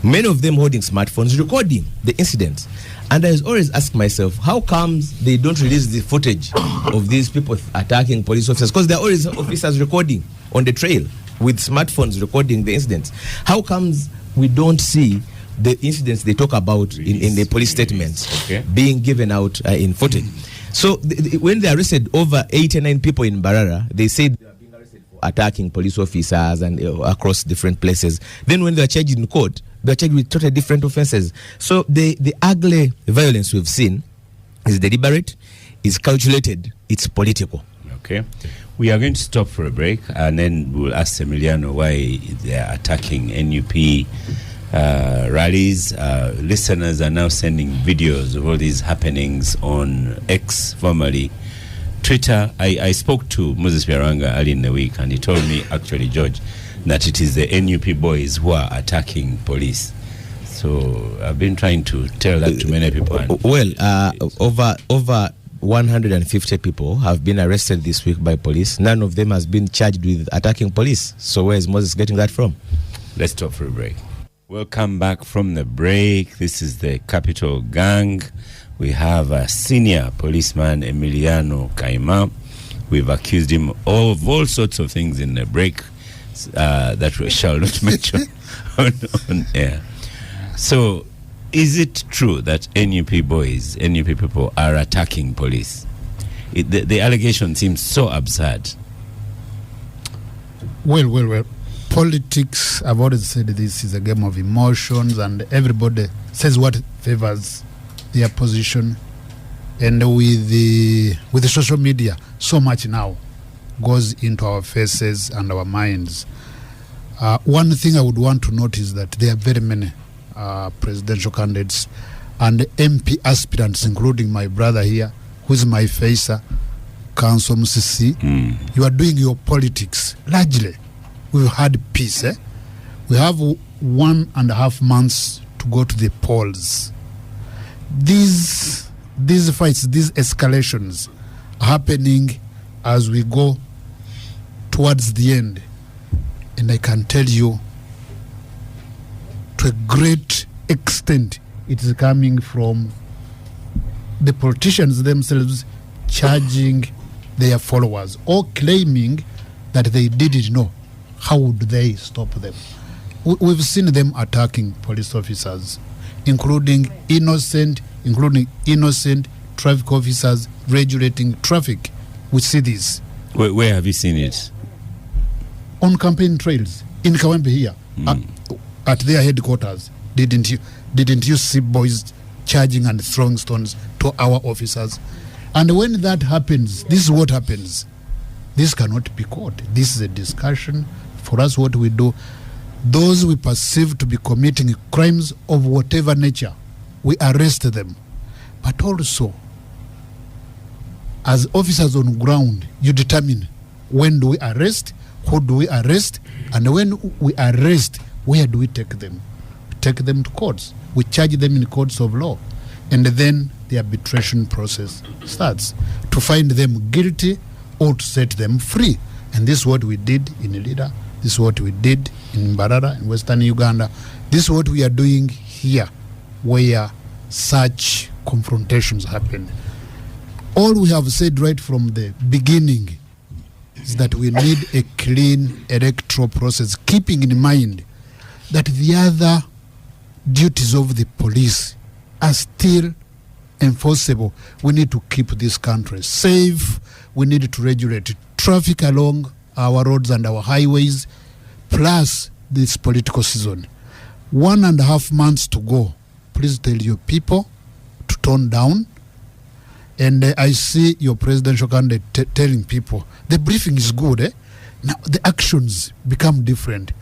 Many of them holding smartphones, recording the incidents. And I always ask myself, how comes they don't release the footage of these people attacking police officers? Because there are always officers recording on the trail with smartphones recording the incidents. How comes we don't see the incidents they talk about in the police statements being given out in footage? So when they arrested over 89 people in Barara, they said they are being arrested for attacking police officers and across different places. Then when they are charged in court, they are charged with totally different offenses. So the ugly violence we've seen is deliberate, is calculated, it's political. Okay. We are going to stop for a break, and then we'll ask Emiliano why they are attacking NUP rallies. Listeners are now sending videos of all these happenings on X, formerly Twitter. I spoke to Moses Biaranga early in the week, and he told me, actually, George, that it is the NUP boys who are attacking police. So I've been trying to tell that to many people. Over 150 people have been arrested this week by police. None of them has been charged with attacking police. So where is Moses getting that from? Let's stop for a break. Welcome back from the break. This is the Capital Gang. We have a senior policeman, Emiliano Kayima. We've accused him of all sorts of things in the break that we shall not mention on air. So, is it true that NUP boys, NUP people are attacking police? The allegation seems so absurd. Well. Politics, I've always said this is a game of emotions, and everybody says what favors their position. And with the social media, so much now goes into our faces and our minds. One thing I would want to note is that there are very many presidential candidates and MP aspirants, including my brother here, who is my facer, Council Musisi. You are doing your politics largely. We've had peace. We have 1.5 months to go to the polls. These fights, these escalations are happening as we go towards the end. And I can tell you, to a great extent, it is coming from the politicians themselves charging their followers or claiming that they didn't know. How would they stop them? We've seen them attacking police officers, including innocent traffic officers regulating traffic. We see this. Where have you seen it? On campaign trails in Kawempe here, at their headquarters. Didn't you see boys charging and throwing stones to our officers? And when that happens, this is what happens. This cannot be caught. This is a discussion. For us, what we do, those we perceive to be committing crimes of whatever nature, we arrest them. But also, as officers on ground, you determine when do we arrest, who do we arrest, and when we arrest, where do we take them? We take them to courts. We charge them in courts of law. And then the arbitration process starts to find them guilty or to set them free. And this is what we did in Lida. This is what we did in Mbarara, in Western Uganda. This is what we are doing here, where such confrontations happen. All we have said right from the beginning is that we need a clean electoral process, keeping in mind that the other duties of the police are still enforceable. We need to keep this country safe. We need to regulate traffic along our roads and our highways, plus this political season. 1.5 months to go. Please tell your people to tone down. And I see your presidential candidate telling people, the briefing is good. Now the actions become different.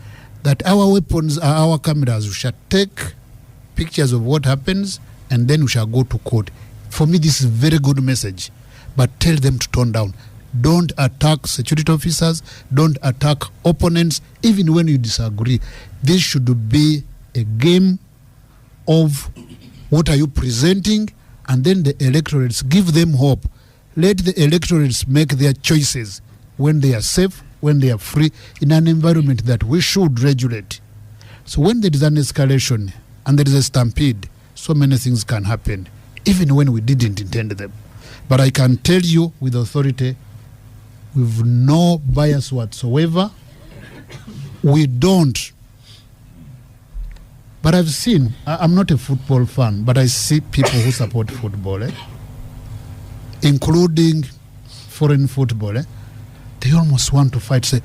That our weapons are our cameras. We shall take pictures of what happens and then we shall go to court. For me, this is a very good message. But tell them to tone down. Don't attack security officers. Don't attack opponents, even when you disagree. This should be a game of what are you presenting, and then the electorates, give them hope. Let the electorates make their choices when they are safe, when they are free, in an environment that we should regulate. So when there is an escalation and there is a stampede, so many things can happen, even when we didn't intend them. But I can tell you with authority, with no bias whatsoever, we don't. But I've seen, I'm not a football fan, but I see people who support football, including foreign football. They almost want to fight. Say,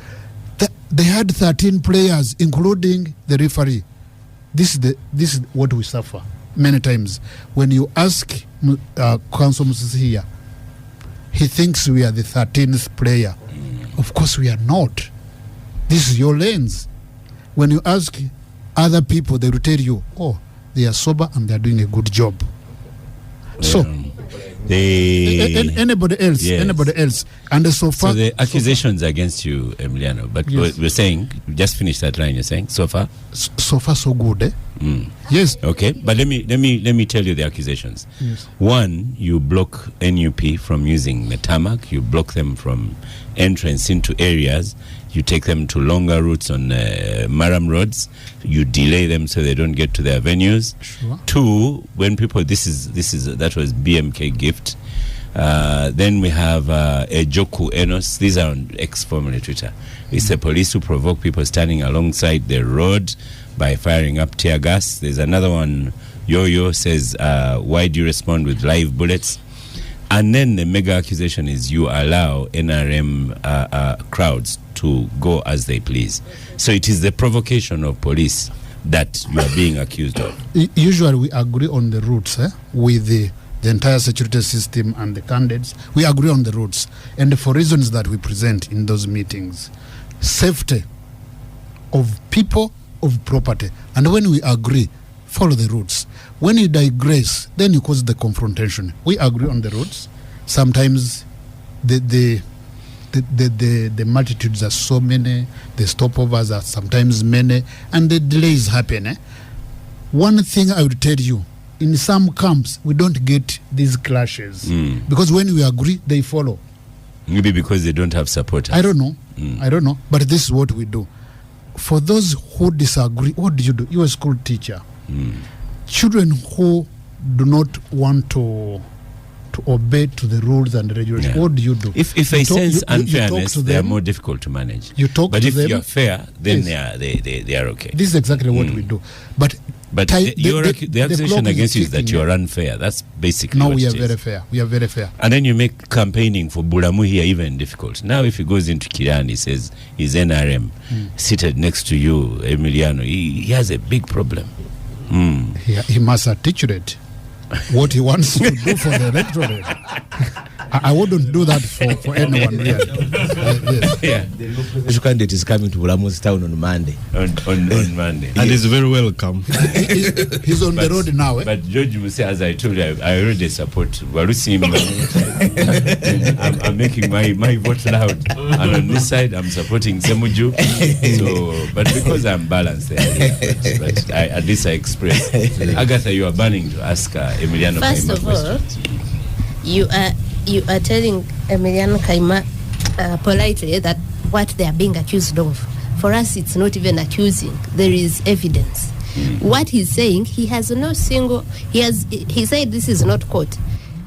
they had 13 players, including the referee. This is what we suffer many times. When you ask Council Musisi here, he thinks we are the 13th player. Of course we are not. This is your lens. When you ask other people, they will tell you, oh, they are sober and they are doing a good job. So anybody else, and so far. So the accusations against you, Emiliano, but yes. We're saying, just finish that line. You're saying so far. So far, so good. Yes. Okay, but let me tell you the accusations. Yes. One, you block NUP from using the tarmac. You block them from entrance into areas. You take them to longer routes on Maram roads. You delay them so they don't get to their venues. Sure. Two, when people that was BMK gift. Then we have Ejoku Enos. These are on X, formerly Twitter. It's the police who provoke people standing alongside the road by firing up tear gas. There's another one. Yo-Yo says, why do you respond with live bullets? And then the mega accusation is you allow NRM crowds to go as they please. So it is the provocation of police that you are being accused of. Usually we agree on the routes with the the entire security system and the candidates, we agree on the routes. And for reasons that we present in those meetings, safety of people, of property. And when we agree, follow the routes. When you digress, then you cause the confrontation. We agree on the routes. Sometimes the multitudes are so many, the stopovers are sometimes many, and the delays happen. One thing I would tell you, in some camps, we don't get these clashes because when we agree, they follow. Maybe because they don't have supporters. I don't know. I don't know. But this is what we do. For those who disagree, what do you do? You're a school teacher. Children who do not want to obey to the rules and regulations, what do you do? If they sense unfairness, they are more difficult to manage. You talk but to if them, you're fair, then they are okay. This is exactly what we do. But the accusation against you is that you are unfair. That's basically no, what we are it is. very fair. We are very fair. And then you make campaigning for Bulamu here even difficult. Now if he goes into Kiran, he says he's NRM, seated next to you, Emiliano, he has a big problem. He must articulate what he wants to do for the electorate. I wouldn't do that for anyone really. Yeah. The candidate is coming to Bulamu's town on Monday. On Monday. And he's very welcome. He's on the road now. But George will say, as I told you, I already support Walusim. I'm making my vote loud. And on this side, I'm supporting Semuju. So, but because I'm balanced, but at least I express. Agatha, you are burning to ask Emiliano First Kayima of all, you are telling Emiliano Kayima politely that what they are being accused of. For us, it's not even accusing. There is evidence. What he's saying, he has no single. He said this is not court,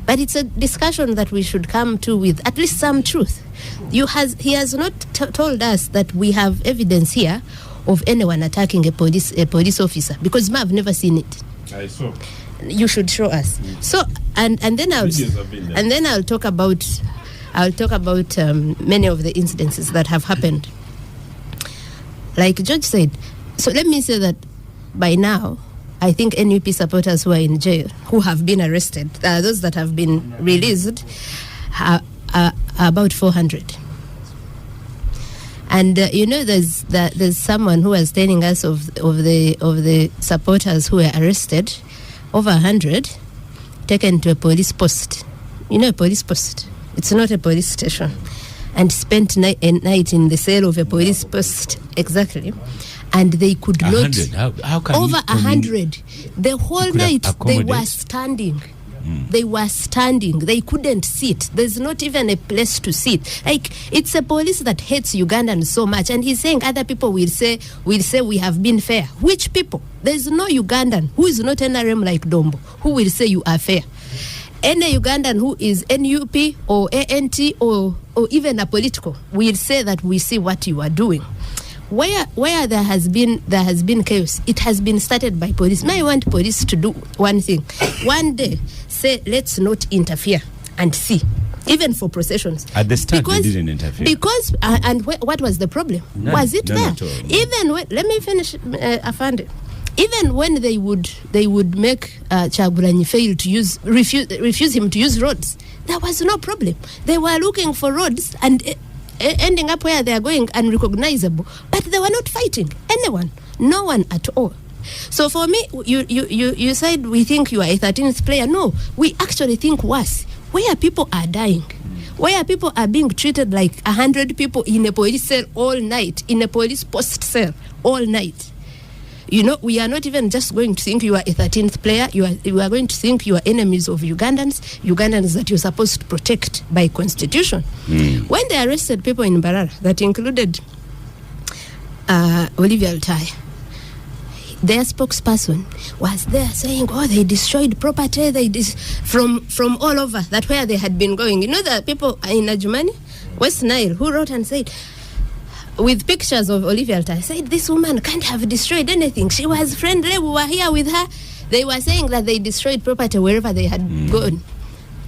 but it's a discussion that we should come to with at least some truth. He has not told us that we have evidence here of anyone attacking a police officer, because I've never seen it. I saw. You should show us. So and then I'll talk about many of the incidences that have happened. Like George said, so let me say that by now, I think NUP supporters who are in jail, who have been arrested, those that have been released, are about 400. And there's someone who was telling us of the supporters who were arrested, over 100, taken to a police post. You know, a police post. It's not a police station. And spent a night in the cell of a police post. Exactly. And they could 100. not. How can over 100. The whole night they were standing. They were standing. They couldn't sit. There's not even a place to sit. Like, it's a police that hates Ugandans so much. And he's saying other people will say we have been fair. Which people? There's no Ugandan who is not NRM like Dombo who will say you are fair. Any Ugandan who is NUP or ANT or even a political will say that we see what you are doing. Where there has been chaos, it has been started by police. Now I want police to do one thing. One day, say, let's not interfere and see. Even for processions. At the start, they didn't interfere. Because, what was the problem? Was it there? Even when, let me finish, Afande. Even when they would make Chagulanyi fail to refuse him to use roads, there was no problem. They were looking for roads and ending up where they are going unrecognizable, but they were not fighting anyone, no one at all. So for me, you said we think you are a 13th player. No, we actually think worse. Where people are dying, where people are being treated like 100 people in a police cell all night, in a police post cell all night. You know, we are not even just going to think you are a 13th player. You are going to think you are enemies of Ugandans that you're supposed to protect by constitution. When they arrested people in Mbarara, that included Olivia Altai, their spokesperson was there saying, oh, they destroyed property, from all over, that where they had been going. You know, the people in Ajumani, West Nile, who wrote and said, with pictures of Olivia Altai, said this woman can't have destroyed anything. She was friendly. We were here with her. They were saying that they destroyed property wherever they had gone.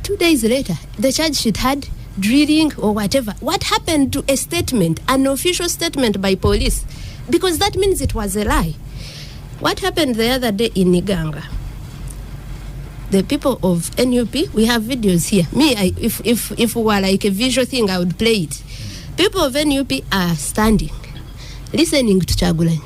2 days later, the charge sheet had drilling or whatever. What happened to a statement, an official statement by police? Because that means it was a lie. What happened the other day in Iganga? the people of NUP, we have videos here. Me, if we were like a visual thing, I would play it. People of NUP are standing, listening to Chagulanyi.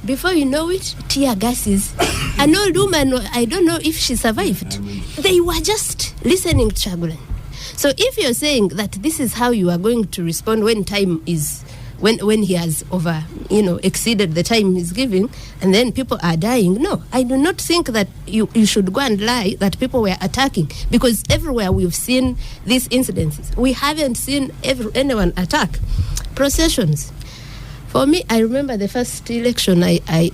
Before you know it, tear gases. An old woman, I don't know if she survived. They were just listening to Chagulanyi. So if you're saying that this is how you are going to respond when time is, when he has exceeded the time he's giving, and then people are dying, no, I do not think that you should go and lie that people were attacking, because everywhere we've seen these incidences. We haven't seen anyone attack. Processions. For me, I remember the first election I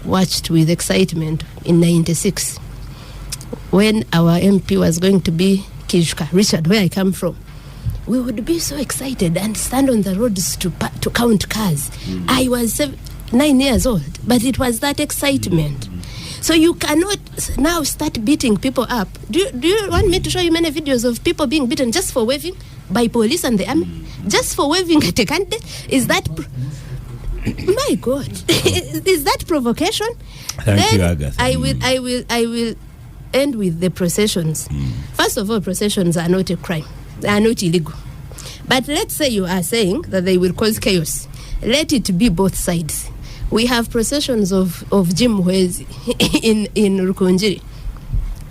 watched with excitement in 96, when our MP was going to be Kijuka, Richard, where I come from. We would be so excited and stand on the roads to count cars. I was 9 years old, but it was that excitement. So you cannot now start beating people up. Do you want me to show you many videos of people being beaten just for waving by police and the army? Just for waving at a candidate? Is that... my God. Is that provocation? Thank you, Agatha. I will end with the processions. First of all, processions are not a crime. They are not illegal. But let's say you are saying that they will cause chaos. Let it be both sides. We have processions of Jim Wezi in Rukunjiri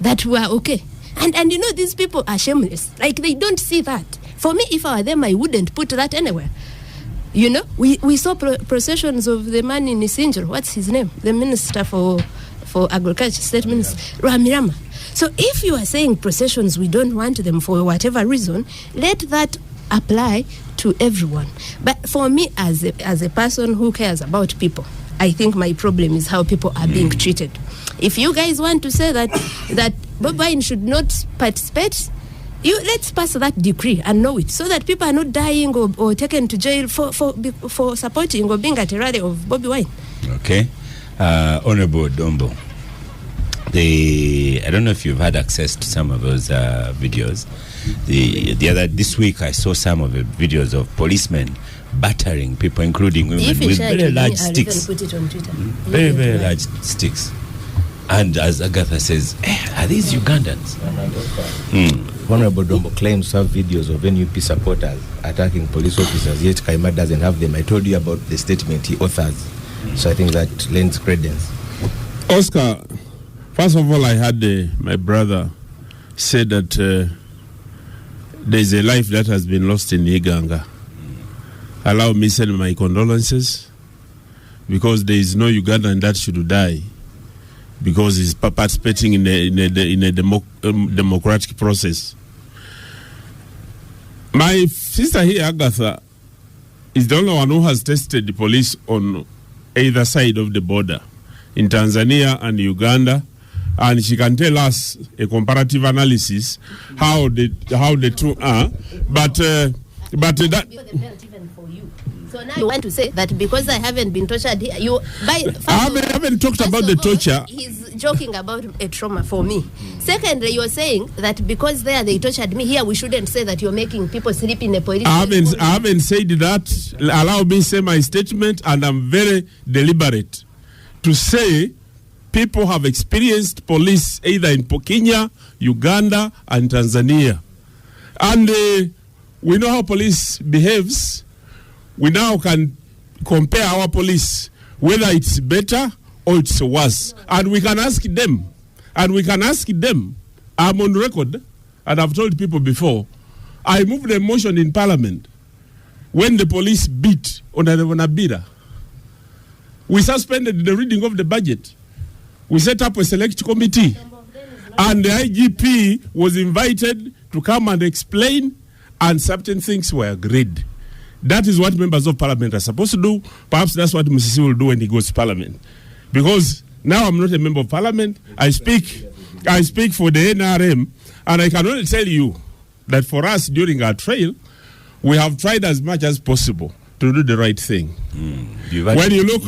that were okay. And you know, these people are shameless. Like, they don't see that. For me, if I were them, I wouldn't put that anywhere. You know, we saw processions of the man in Isinjiro. What's his name? The minister for agriculture, state minister, Ramirama. So if you are saying processions, we don't want them for whatever reason, let that apply to everyone. But for me, as a person who cares about people, I think my problem is how people are being treated. If you guys want to say that Bobi Wine should not participate, let's pass that decree and know it, so that people are not dying or taken to jail for supporting or being at a rally of Bobi Wine. Okay. Honorable Dombo, I don't know if you've had access to some of those videos. This week I saw some of the videos of policemen battering people, including women, with very large sticks. Put it on Twitter. Very, very large sticks. And as Agatha says, are these Ugandans? Honorable Dombo claims to have videos of NUP supporters attacking police officers, yet Kayima doesn't have them. I told you about the statement he authors. So I think that lends credence. Oscar, first of all, I had my brother say that there's a life that has been lost in Iganga. Allow me to send my condolences, because there is no Ugandan that should die because he's participating in a democratic process. My sister here, Agatha, is the only one who has tested the police on either side of the border, in Tanzania and Uganda, and she can tell us a comparative analysis how the two are. But that. So now you want to say that because I haven't been tortured here, I haven't talked about the torture. He's joking about a trauma for me. Secondly, you're saying that because there they tortured me, here we shouldn't say that you're making people sleep in a police station. I haven't said that. Allow me to say my statement, and I'm very deliberate to say people have experienced police either in Kenya, Uganda, and Tanzania. And we know how police behaves. We now can compare our police, whether it's better or it's worse. And we can ask them. I'm on record, and I've told people before, I moved a motion in Parliament when the police beat Onabira. We suspended the reading of the budget. We set up a select committee, and the IGP was invited to come and explain, and certain things were agreed. That is what members of Parliament are supposed to do. Perhaps that's what Musisi will do when he goes to Parliament. Because now I'm not a member of Parliament. I speak for the NRM, and I can only tell you that for us during our trail, we have tried as much as possible to do the right thing. When you look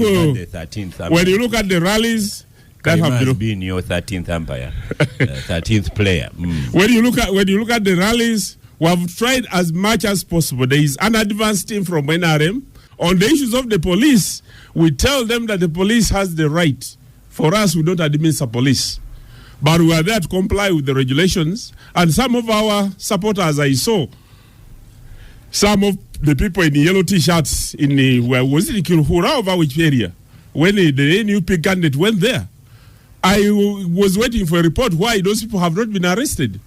at the rallies, that have been your 13th umpire, 13th player. When you look at the rallies, we have tried as much as possible. There is an advanced team from NRM. On the issues of the police, we tell them that the police has the right. For us, we don't administer police. But we are there to comply with the regulations. And some of our supporters, I saw, some of the people in the yellow T-shirts in the, where was it, Kilhura, over which area? When the NUP candidate went there, I was waiting for a report why those people have not been arrested.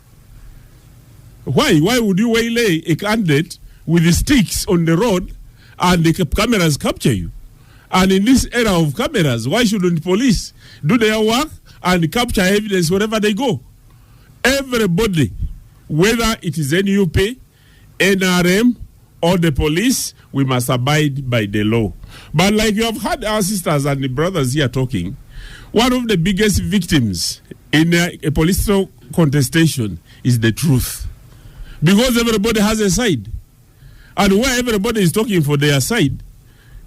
Why? Why would you waylay a candidate with the sticks on the road and the cameras capture you? And in this era of cameras, why shouldn't police do their work and capture evidence wherever they go? Everybody, whether it is NUP, NRM, or the police, we must abide by the law. But like you have heard our sisters and the brothers here talking, one of the biggest victims in a political contestation is the truth. Because everybody has a side. And where everybody is talking for their side,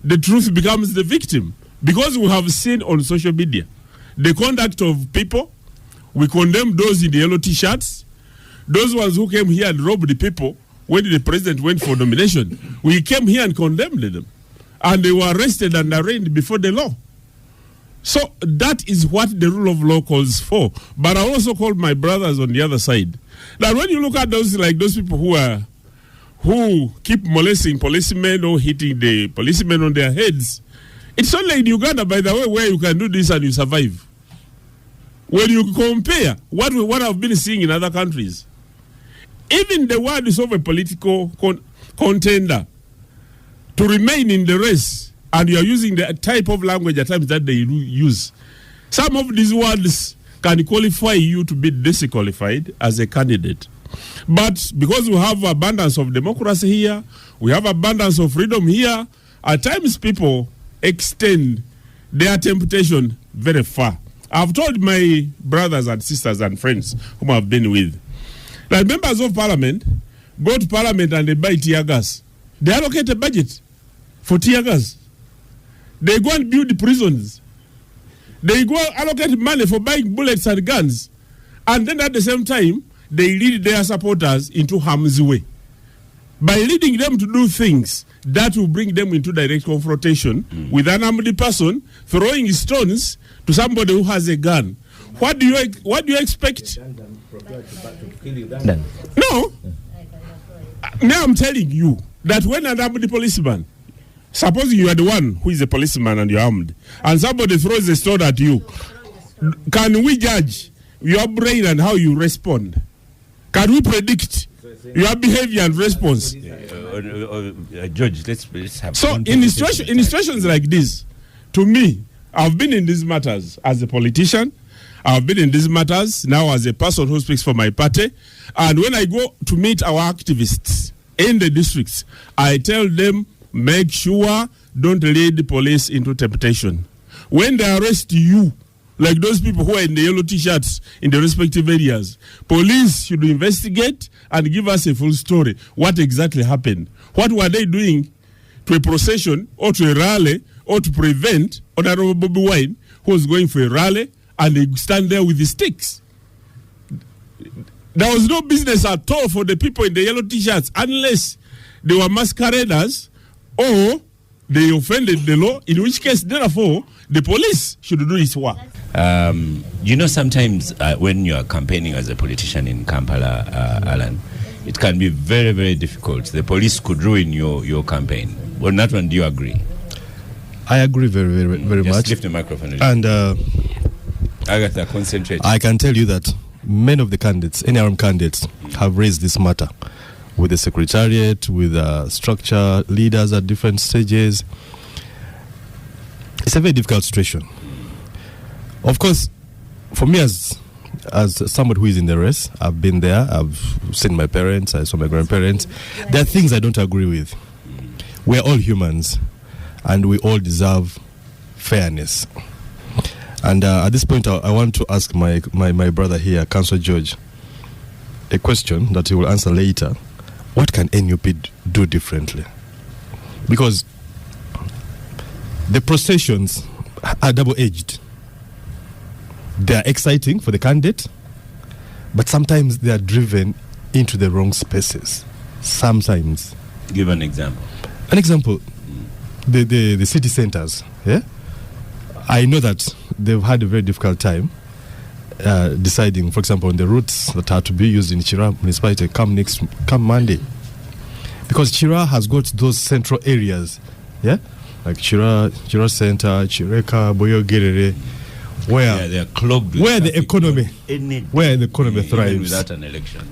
the truth becomes the victim. Because we have seen on social media the conduct of people. We condemn those in the yellow T-shirts, those ones who came here and robbed the people when the president went for nomination. We came here and condemned them. And they were arrested and arraigned before the law. So that is what the rule of law calls for. But I also call my brothers on the other side that when you look at those, like those people who keep molesting policemen or hitting the policemen on their heads, it's only in Uganda, by the way, where you can do this and you survive. When you compare what I've been seeing in other countries, even the words of a political contender to remain in the race, and you are using the type of language at times that they use, some of these words can qualify you to be disqualified as a candidate. But because we have abundance of democracy here, we have abundance of freedom here, at times people extend their temptation very far. I've told my brothers and sisters and friends whom I've been with that members of parliament go to parliament and they buy tear gas. They allocate a budget for tear gas. They go and build prisons. They go allocate money for buying bullets and guns. And then at the same time, they lead their supporters into harm's way by leading them to do things that will bring them into direct confrontation with an armed person, throwing stones to somebody who has a gun. What do you expect? No. Now I'm telling you that when an armed policeman, suppose you are the one who is a policeman and you're armed, and somebody throws a stone at you, can we judge your brain and how you respond? Can we predict your behavior and response? George, let's have. So in situations like this, to me, I've been in these matters as a politician. I've been in these matters now as a person who speaks for my party. And when I go to meet our activists in the districts, I tell them, make sure don't lead the police into temptation. When they arrest you, like those people who are in the yellow T-shirts in the respective areas, police should investigate and give us a full story. What exactly happened? What were they doing to a procession or to a rally or to prevent Honorable Bobby Wine, who was going for a rally, and they stand there with the sticks? There was no business at all for the people in the yellow T-shirts unless they were masqueraders or they offended the law, in which case, therefore, the police should do its work. Sometimes when you are campaigning as a politician in Kampala, Alan, it can be very, very difficult. The police could ruin your campaign. On that one, do you agree? I agree very, very, very Just much. Lift the microphone. And Agatha, concentrate. I can tell you that many of the candidates, NRM candidates, have raised this matter with the secretariat, with structure leaders at different stages. It's a very difficult situation. Of course, for me as somebody who is in the race, I've been there, I've seen my parents, I saw my grandparents. There are things I don't agree with. We're all humans, and we all deserve fairness. And at this point, I want to ask my brother here, Councillor George, a question that he will answer later. What can NUP do differently? Because the processions are double-edged. They are exciting for the candidate, but sometimes they are driven into the wrong spaces. Sometimes. Give an example. An example, the city centers. Yeah, I know that they've had a very difficult time. deciding, for example, on the routes that are to be used in Chira municipality come Monday. Because Chira has got those central areas, yeah, like Chira Center, Chireka, Boyogerere, where they are clogged with where the economy thrives,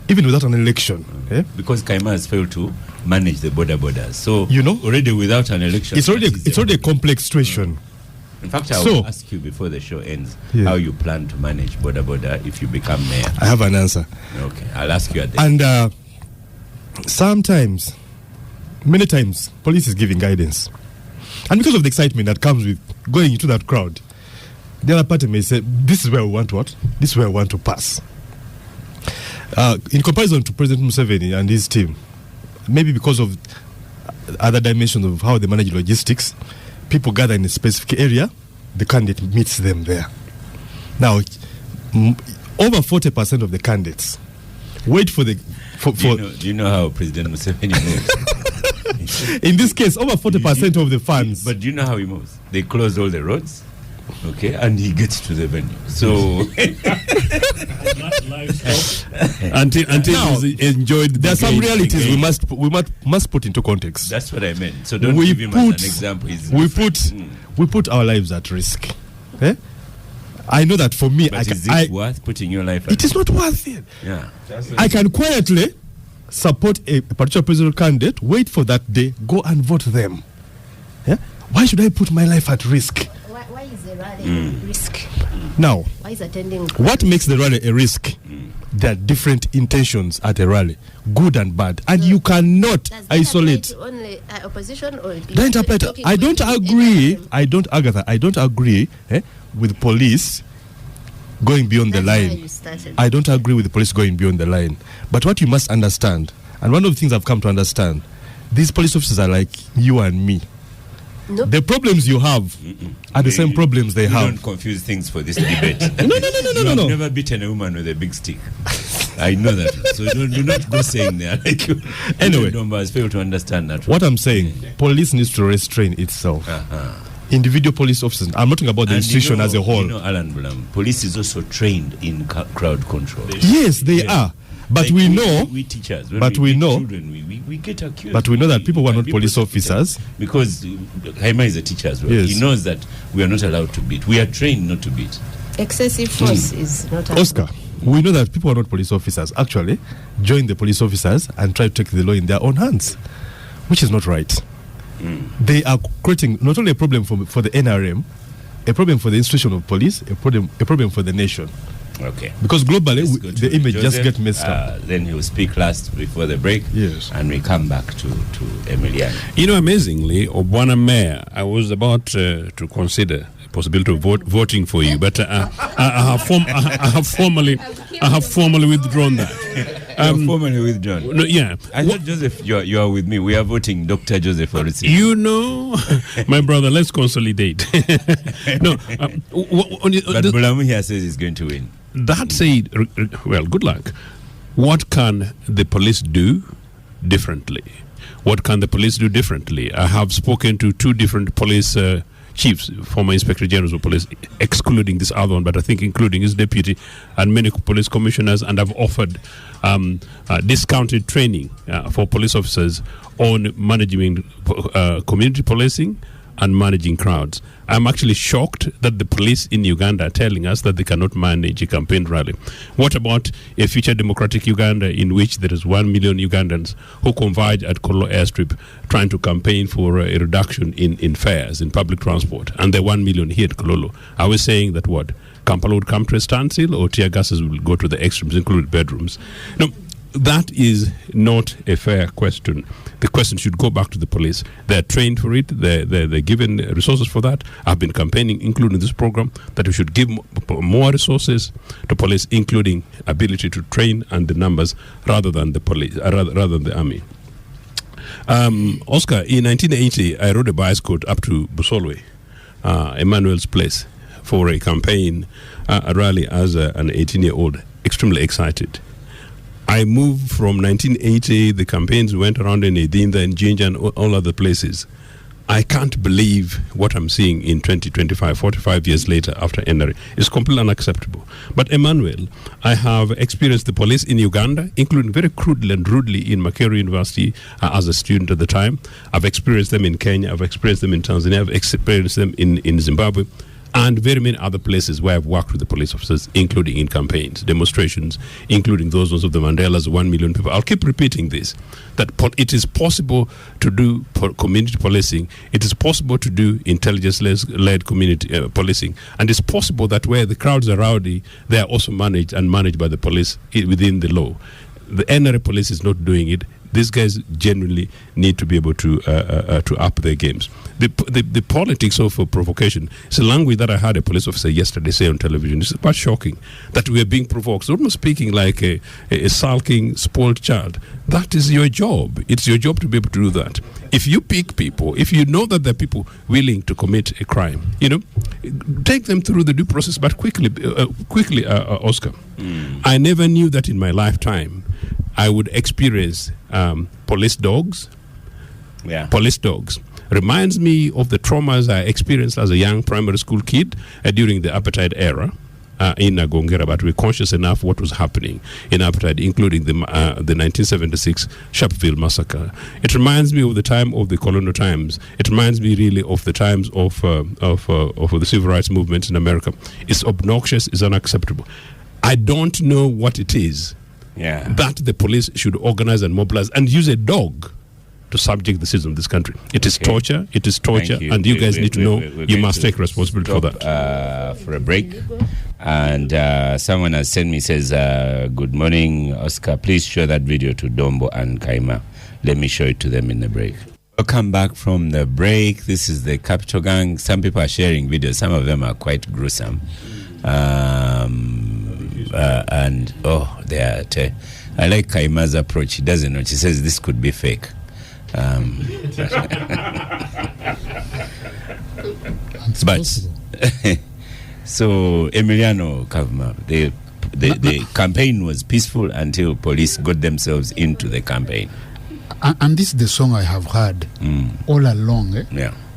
even without an election, yeah? Because Kayima has failed to manage the borders. So already without an election, it's already a complex situation. In fact, I will ask you before the show ends how you plan to manage border if you become mayor. I have an answer. Okay, I'll ask you at the end. And many times, police is giving guidance. And because of the excitement that comes with going into that crowd, the other party may say, this is where we want what? This is where we want to pass. In comparison to President Museveni and his team, maybe because of other dimensions of how they manage logistics, people gather in a specific area, the candidate meets them there. Now, over 40% of the candidates wait for the... Do you know how President Museveni moves? In this case, over 40% of the fans... But do you know how he moves? They close all the roads, okay, and he gets to the venue. So... until he's enjoyed there are some realities we must put into context. That's what I meant. So don't give him as an example. We put our lives at risk. Eh? I know that for me, but is it worth putting your life at risk? It is not worth it. Yeah. I can quietly support a particular presidential candidate, wait for that day, go and vote them. Yeah? Why should I put my life at risk? Why is the rally risk? Now, why is attending? What makes the rally a risk? There are different intentions at a rally, good and bad, and you cannot isolate. Only opposition or don't apply to, I don't agree. I don't agree with police going beyond the line. I don't agree with the police going beyond the line. But what you must understand, and one of the things I've come to understand, these police officers are like you and me. Nope. The problems you have are the same problems they have. Don't confuse things for this debate. No. I've never beaten a woman with a big stick. I know that. So do not go saying that. Like anyway, numbers fail to understand that. What I'm saying, police needs to restrain itself. Individual police officers. I'm not talking about the institution as a whole. Alan Blam, police is also trained in crowd control. Yes, they are. But like we know, we teachers, we know, children, we get accused. But we know that people who are not police officers, because Kayima is a teacher as well. Yes. He knows that we are not allowed to beat. We are trained not to beat. Excessive force is not allowed. Oscar, we know that people who are not police officers actually join the police officers and try to take the law in their own hands, which is not right. They are creating not only a problem for the NRM, a problem for the institution of police, a problem for the nation. Okay. Because globally, the image just gets messed up. Then he will speak last before the break. Yes. And we come back to Emiliano. You know, amazingly, Obwana Mayor, I was about to consider the possibility of voting for you, but I have formally withdrawn that. Formally withdrawn? No, yeah. I thought, Joseph, you are with me. We are voting Dr. Joseph Orisi. You know, my brother, let's consolidate. No. But Bulamu here says he's going to win. That said, well, good luck. What can the police do differently? What can the police do differently? I have spoken to two different police chiefs, former inspector generals of police, excluding this other one, but I think including his deputy, and many police commissioners, and have offered discounted training for police officers on managing community policing and managing crowds. I'm actually shocked that the police in Uganda are telling us that they cannot manage a campaign rally. What about a future democratic Uganda in which there is 1 million Ugandans who converge at Kololo airstrip trying to campaign for a reduction in fares in public transport, and the 1 million here at Kololo? Are we saying that what? Kampala would come to a standstill, or tear gases will go to the extremes, including bedrooms? No, that is not a fair question. The question should go back to the police. They're trained for it. They're given resources for that. I've been campaigning, including this program, that we should give more resources to police, including ability to train and the numbers, rather than the police, rather than the army. Oscar, in 1980, I rode a bicycle up to Busolwe, Emmanuel's place, for a campaign, a rally as an 18-year-old, extremely excited. I moved from 1980, the campaigns went around in Edinda and Jinja and all other places. I can't believe what I'm seeing in 2025, 45 years later after NRA. It's completely unacceptable. But Emmanuel, I have experienced the police in Uganda, including very crudely and rudely in Makerere University as a student at the time. I've experienced them in Kenya. I've experienced them in Tanzania. I've experienced them in Zimbabwe. And very many other places where I've worked with the police officers, including in campaigns, demonstrations, including those ones of the Mandela's 1 million people. I'll keep repeating this, that it is possible to do community policing. It is possible to do intelligence-led community policing. And it's possible that where the crowds are rowdy, they are also managed by the police within the law. The NRA police is not doing it. These guys genuinely need to be able to up their games. The politics of provocation is a language that I heard a police officer yesterday say on television. It's quite shocking that we are being provoked. It's almost speaking like a sulking, spoiled child. That is your job. It's your job to be able to do that. If you pick people, if you know that there are people willing to commit a crime, take them through the due process, but quickly, Oscar. I never knew that in my lifetime I would experience police dogs. Yeah. Police dogs. Reminds me of the traumas I experienced as a young primary school kid during the apartheid era in Nagongera, but we're conscious enough what was happening in apartheid, including the 1976 Sharpeville massacre. It reminds me of the time of the colonial times. It reminds me really of the times of the civil rights movement in America. It's obnoxious. It's unacceptable. I don't know what it is that the police should organize and mobilize and use a dog to subject the citizens of this country. It is torture. It is torture, and you guys need to know you must take responsibility for that. For a break, and someone has sent me, says, "Good morning, Oscar. Please show that video to Dombo and Kayima. Let me show it to them in the break." Welcome back from the break. This is the Capital Gang. Some people are sharing videos. Some of them are quite gruesome. And they are. I like Kaima's approach. He doesn't know. She says this could be fake. But so Emiliano Kavuma, the campaign was peaceful until police got themselves into the campaign. And this is the song I have heard all along.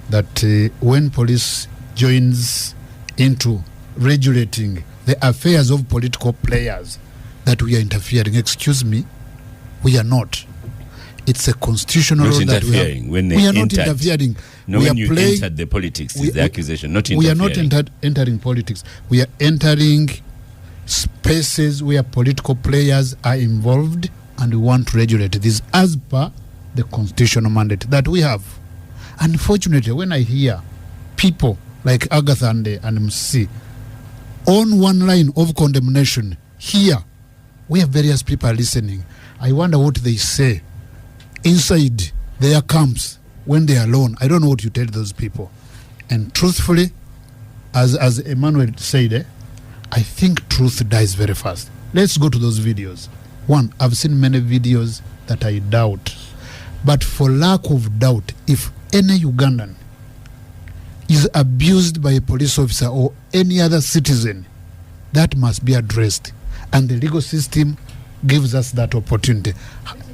That when police joins into regulating the affairs of political players, that we are interfering. Excuse me, we are not. It's a constitutional law that we are not interfering. No, when you entered the politics, is the accusation, not interfering. We are not entering politics. We are entering spaces where political players are involved, and we want to regulate this as per the constitutional mandate that we have. Unfortunately, when I hear people like Agather and MC on one line of condemnation here, we have various people listening. I wonder what they say inside their camps when they are alone. I don't know what you tell those people. And truthfully, as Emmanuel said, I think truth dies very fast. Let's go to those videos. One, I've seen many videos that I doubt. But for lack of doubt, if any Ugandan is abused by a police officer or any other citizen, that must be addressed. And the legal system gives us that opportunity.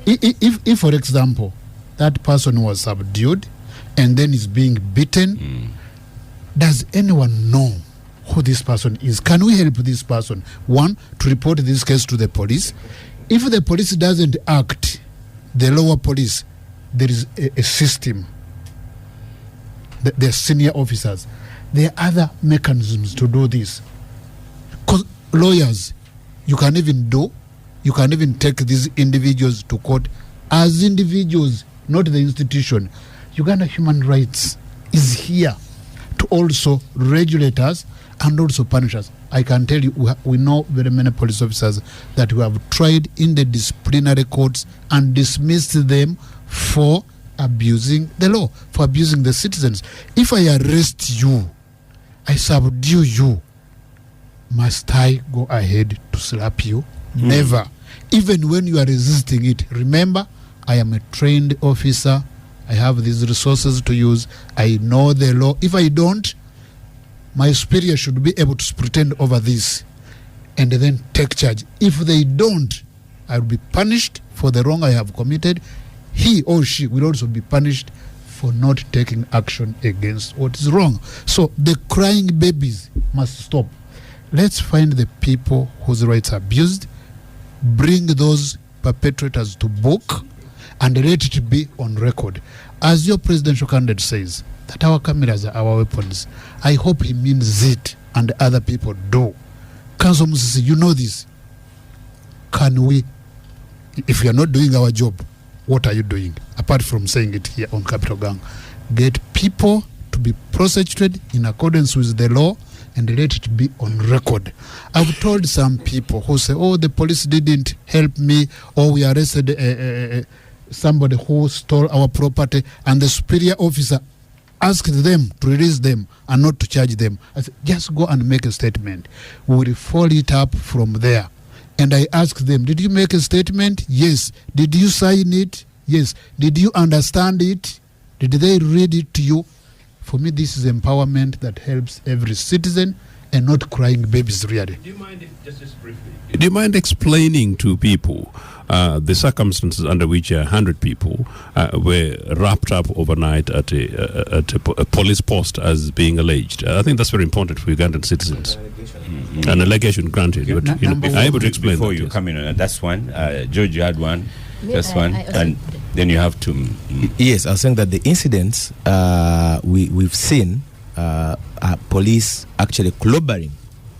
If for example, that person was subdued and then is being beaten, does anyone know who this person is? Can we help this person? One, to report this case to the police. If the police doesn't act, the lower police, there is a system. There are senior officers. There are other mechanisms to do this. Because lawyers, you can even take these individuals to court as individuals, not the institution. Uganda Human Rights is here to also regulate us and also punish us. I can tell you, we know very many police officers that we have tried in the disciplinary courts and dismissed them for abusing the law, for abusing the citizens. If I arrest you, I subdue you, must I go ahead to slap you? Never. Even when you are resisting it, remember, I am a trained officer. I have these resources to use. I know the law. If I don't, my superior should be able to pretend over this and then take charge. If they don't, I will be punished for the wrong I have committed. He or she will also be punished for not taking action against what is wrong. So the crying babies must stop. Let's find the people whose rights are abused, bring those perpetrators to book, and let it be on record. As your presidential candidate says, that our cameras are our weapons. I hope he means it, and other people do. Council Musisi, you know this. Can we, if we are not doing our job, what are you doing? Apart from saying it here on Capital Gang, get people to be prosecuted in accordance with the law and let it be on record. I've told some people who say, oh, the police didn't help me, or we arrested somebody who stole our property, and the superior officer asked them to release them and not to charge them. I said, just go and make a statement. We will follow it up from there. And I asked them, did you make a statement? Yes. Did you sign it? Yes. Did you understand it? Did they read it to you? For me, this is empowerment that helps every citizen and not crying babies, really. Do you mind, just briefly, do you mind explaining to people the circumstances under which 100 people were wrapped up overnight at a police post as being alleged? I think that's very important for Ugandan citizens. An allegation granted. But, are you able to explain before that, you yes? come in on that? That's one. George, you had one. Just one. I And then you have to. Yes, I was saying that the incidents we've seen are police actually clobbering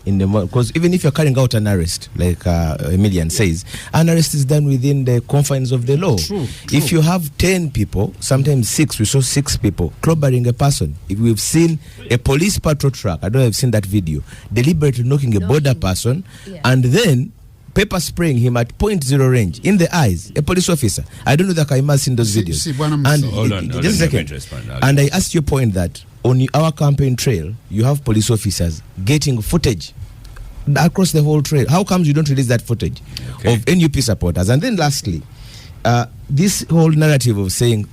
in the because even if you're carrying out an arrest, like Emilian says, an arrest is done within the confines of the law. True. If you have 10 people, sometimes 6, we saw 6 people clobbering a person. If we've seen a police patrol truck, I don't know if you've seen that video, deliberately knocking a border person, and then pepper spraying him at .0 range in the eyes, a police officer. I don't know that Kayima has seen those videos. Hold on, Just a second. And I asked your point that on our campaign trail, you have police officers getting footage across the whole trail. How comes you don't release that footage of NUP supporters? And then lastly, this whole narrative of saying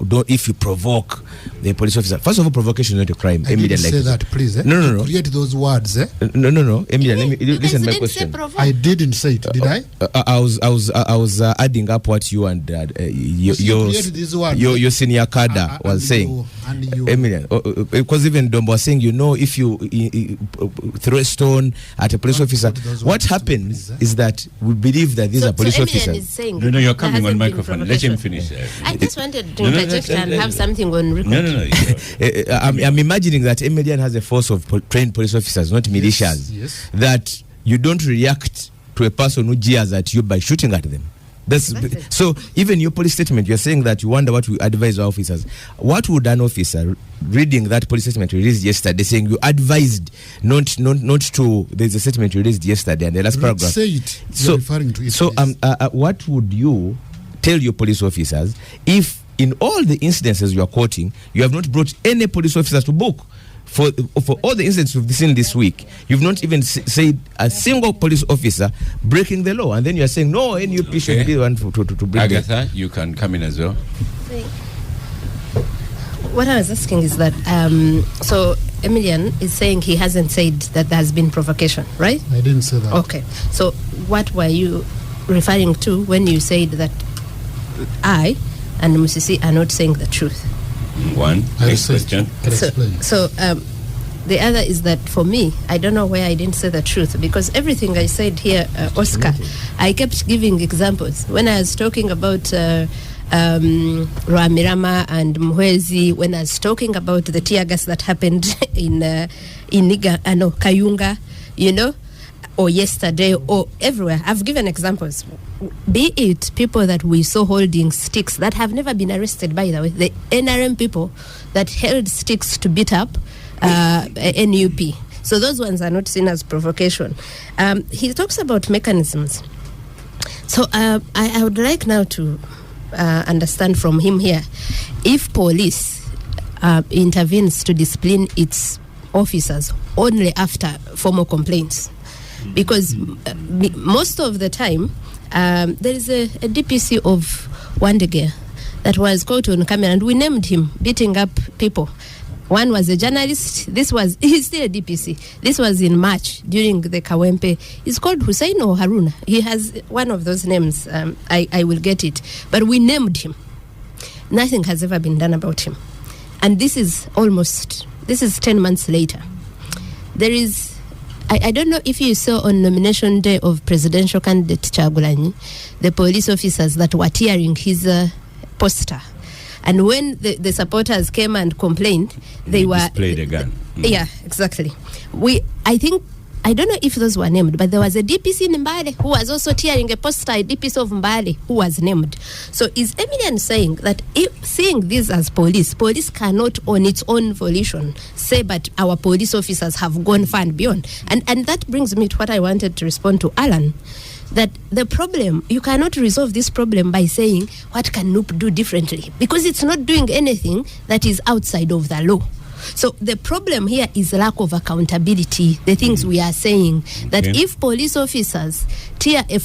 don't, if you provoke the police officer. First of all, provocation is not a crime. I didn't say that, please. No. Create those words. No. Emilian, let me listen to my question. I didn't say it, did I? I was adding up what you and your senior cadre was saying. Emilian, because even Dombo was saying, if you throw a stone at a police officer, what happens is that we believe that these are police officers. No, you're coming on microphone. Let him finish. I just wanted to interject and have something on record. No. I'm imagining that Emilian has a force of trained police officers, not militias. Yes. That you don't react to a person who jeers at you by shooting at them. So even your police statement, you're saying that you wonder what we advise our officers. What would an officer reading that police statement released yesterday saying you advised not to? There's a statement released yesterday and the last paragraph. Say it. You're referring to it. So what would you tell your police officers if in all the incidences you are quoting, you have not brought any police officers to book? For all the incidents we've seen this week, you've not even said a single police officer breaking the law, and then you're saying no, NUP should be the one to break Agatha, you can come in as well. What I was asking is that, so Emilian is saying he hasn't said that there has been provocation, right? I didn't say that. Okay. So what were you referring to when you said that I and Musisi are not saying the truth? One. Next question. So the other is that for me, I don't know where I didn't say the truth, because everything I said here, Oscar, I kept giving examples. When I was talking about Rwamirama and Muhwezi, when I was talking about the tear gas that happened in Kayunga, or yesterday, or everywhere. I've given examples. Be it people that we saw holding sticks that have never been arrested, by the way, the NRM people that held sticks to beat up NUP. So those ones are not seen as provocation. He talks about mechanisms. So I would like now to understand from him here, if police intervenes to discipline its officers only after formal complaints, because most of the time there is a DPC of Wandegea that was caught on camera, and we named him beating up people. One was a journalist. He's still a DPC. This was in March during the Kawempe. He's called Hussein or Haruna. He has one of those names. I will get it. But we named him. Nothing has ever been done about him. And this is 10 months later. There is, I don't know if you saw on nomination day of presidential candidate Kyagulanyi, the police officers that were tearing his poster. And when the supporters came and complained, they were displayed a gun. Yeah, exactly. I don't know if those were named, but there was a DPC in Mbale who was also tearing a poster, a DPC of Mbale who was named. So is Emilian saying that if seeing this as police cannot on its own volition say, but our police officers have gone far and beyond? And that brings me to what I wanted to respond to Alan, that the problem, you cannot resolve this problem by saying, what can NUP do differently? Because it's not doing anything that is outside of the law. So the problem here is lack of accountability. The things we are saying, that if police officers tear a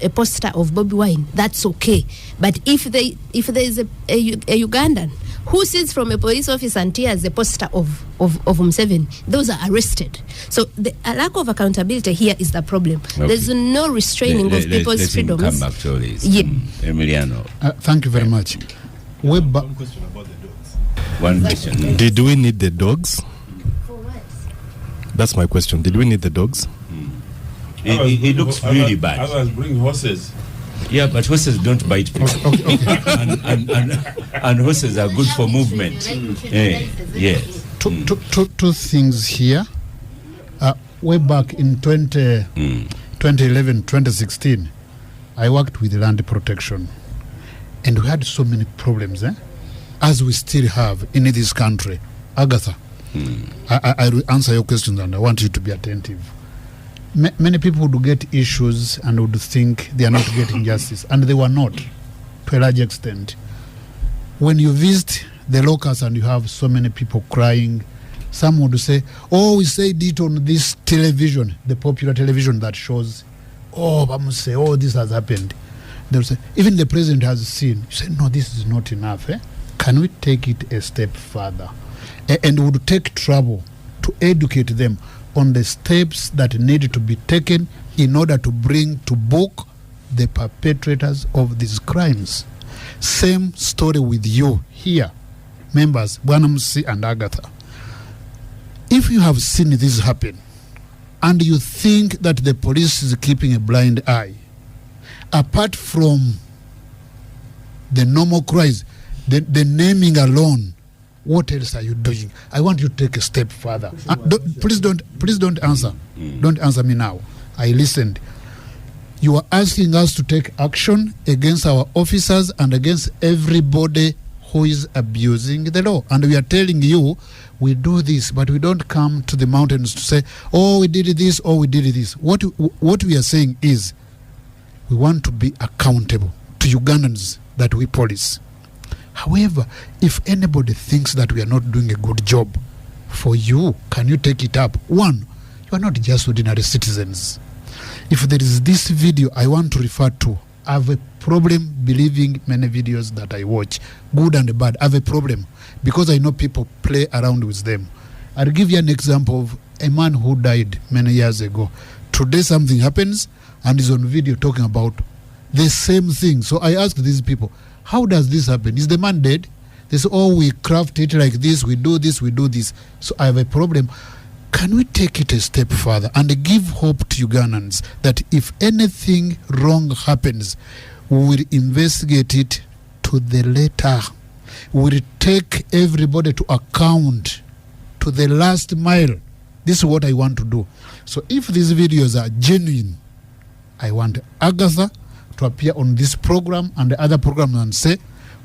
poster of Bobby Wine, that's okay. But if there is a Ugandan who sits from a police officer and tears a poster of Museveni, those are arrested. So the lack of accountability here is the problem. Okay. There's no restraining of people's freedoms. Come back to all this. Emiliano. Thank you very much. One question about the dogs. One question. Did we need the dogs? For what? That's my question. Did we need the dogs? It looks really bad. Others bring horses. Yeah, but horses don't bite people. and horses are good for movement. Yes. Two things here. Way back in 2011, 2016, I worked with land protection. And we had so many problems, as we still have in this country. Agatha, I will answer your questions and I want you to be attentive. Many people would get issues and would think they are not getting justice, and they were not, to a large extent. When you visit the locals and you have so many people crying, some would say, we said it on this television, the popular television that shows, this has happened. They'll say, even the president has seen. You say, no, this is not enough. Can we take it a step further? And would take trouble to educate them on the steps that need to be taken in order to bring to book the perpetrators of these crimes. Same story with you here, members, Bwanamsi and Agatha. If you have seen this happen and you think that the police is keeping a blind eye, apart from the normal cries, the naming alone, what else are you doing? I want you to take a step further. Please don't answer. Don't answer me now. I listened. You are asking us to take action against our officers and against everybody who is abusing the law. And we are telling you, we do this, but we don't come to the mountains to say, we did this, we did this. What we are saying is, we want to be accountable to Ugandans that we police. However, if anybody thinks that we are not doing a good job for you, can you take it up? One, you are not just ordinary citizens. If there is this video I want to refer to, I have a problem believing many videos that I watch, good and bad. I have a problem because I know people play around with them. I'll give you an example of a man who died many years ago. Today something happens and is on video talking about the same thing. So I asked these people, how does this happen? Is the man dead? They say, we craft it like this, we do this, we do this. So I have a problem. Can we take it a step further and give hope to Ugandans that if anything wrong happens, we will investigate it to the letter. We will take everybody to account to the last mile. This is what I want to do. So if these videos are genuine, I want Agatha to appear on this program and the other programs and say,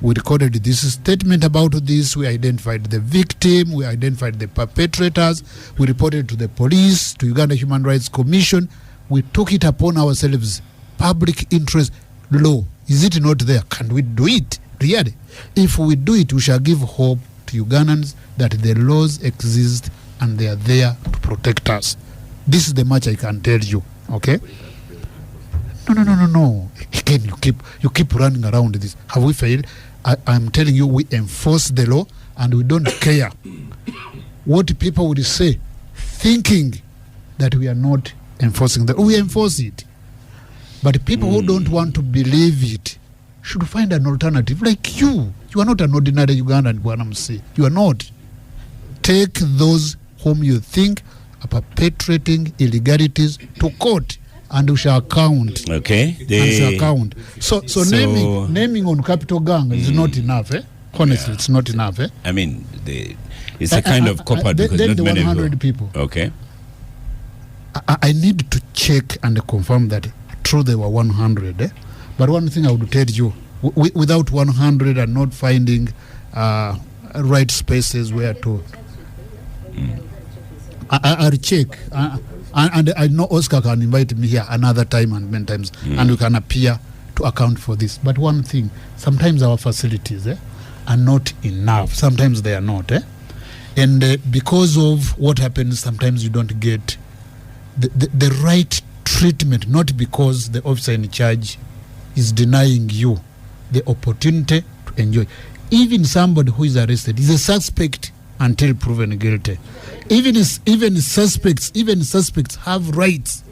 we recorded this statement about this, we identified the victim, we identified the perpetrators, we reported to the police, to Uganda Human Rights Commission, we took it upon ourselves. Public interest law, is it not there? Can we do it? Really? If we do it, we shall give hope to Ugandans that the laws exist and they are there to protect us. This is the much I can tell you, okay? No. Again, you keep running around this. Have we failed? I'm telling you, we enforce the law and we don't care what people would say, thinking that we are not enforcing the law. We enforce it. But people who don't want to believe it should find an alternative, like you. You are not an ordinary Ugandan, Bwana Musi. You are not. Take those whom you think are perpetrating illegalities to court, and we shall account. Okay. And shall account. So naming on capital gang is not enough. Honestly, it's not enough. I mean, it's a kind of cop-out because then not the many 100 people. Okay. I need to check and confirm that true there were 100. But one thing I would tell you, without 100 and not finding right spaces where to, I'll check. And I know Oscar can invite me here another time and many times, and we can appear to account for this. But one thing, sometimes our facilities are not enough. Sometimes they are not. And because of what happens, sometimes you don't get the right treatment, not because the officer in charge is denying you the opportunity to enjoy. Even somebody who is arrested is a suspect until proven guilty. Even suspects have rights,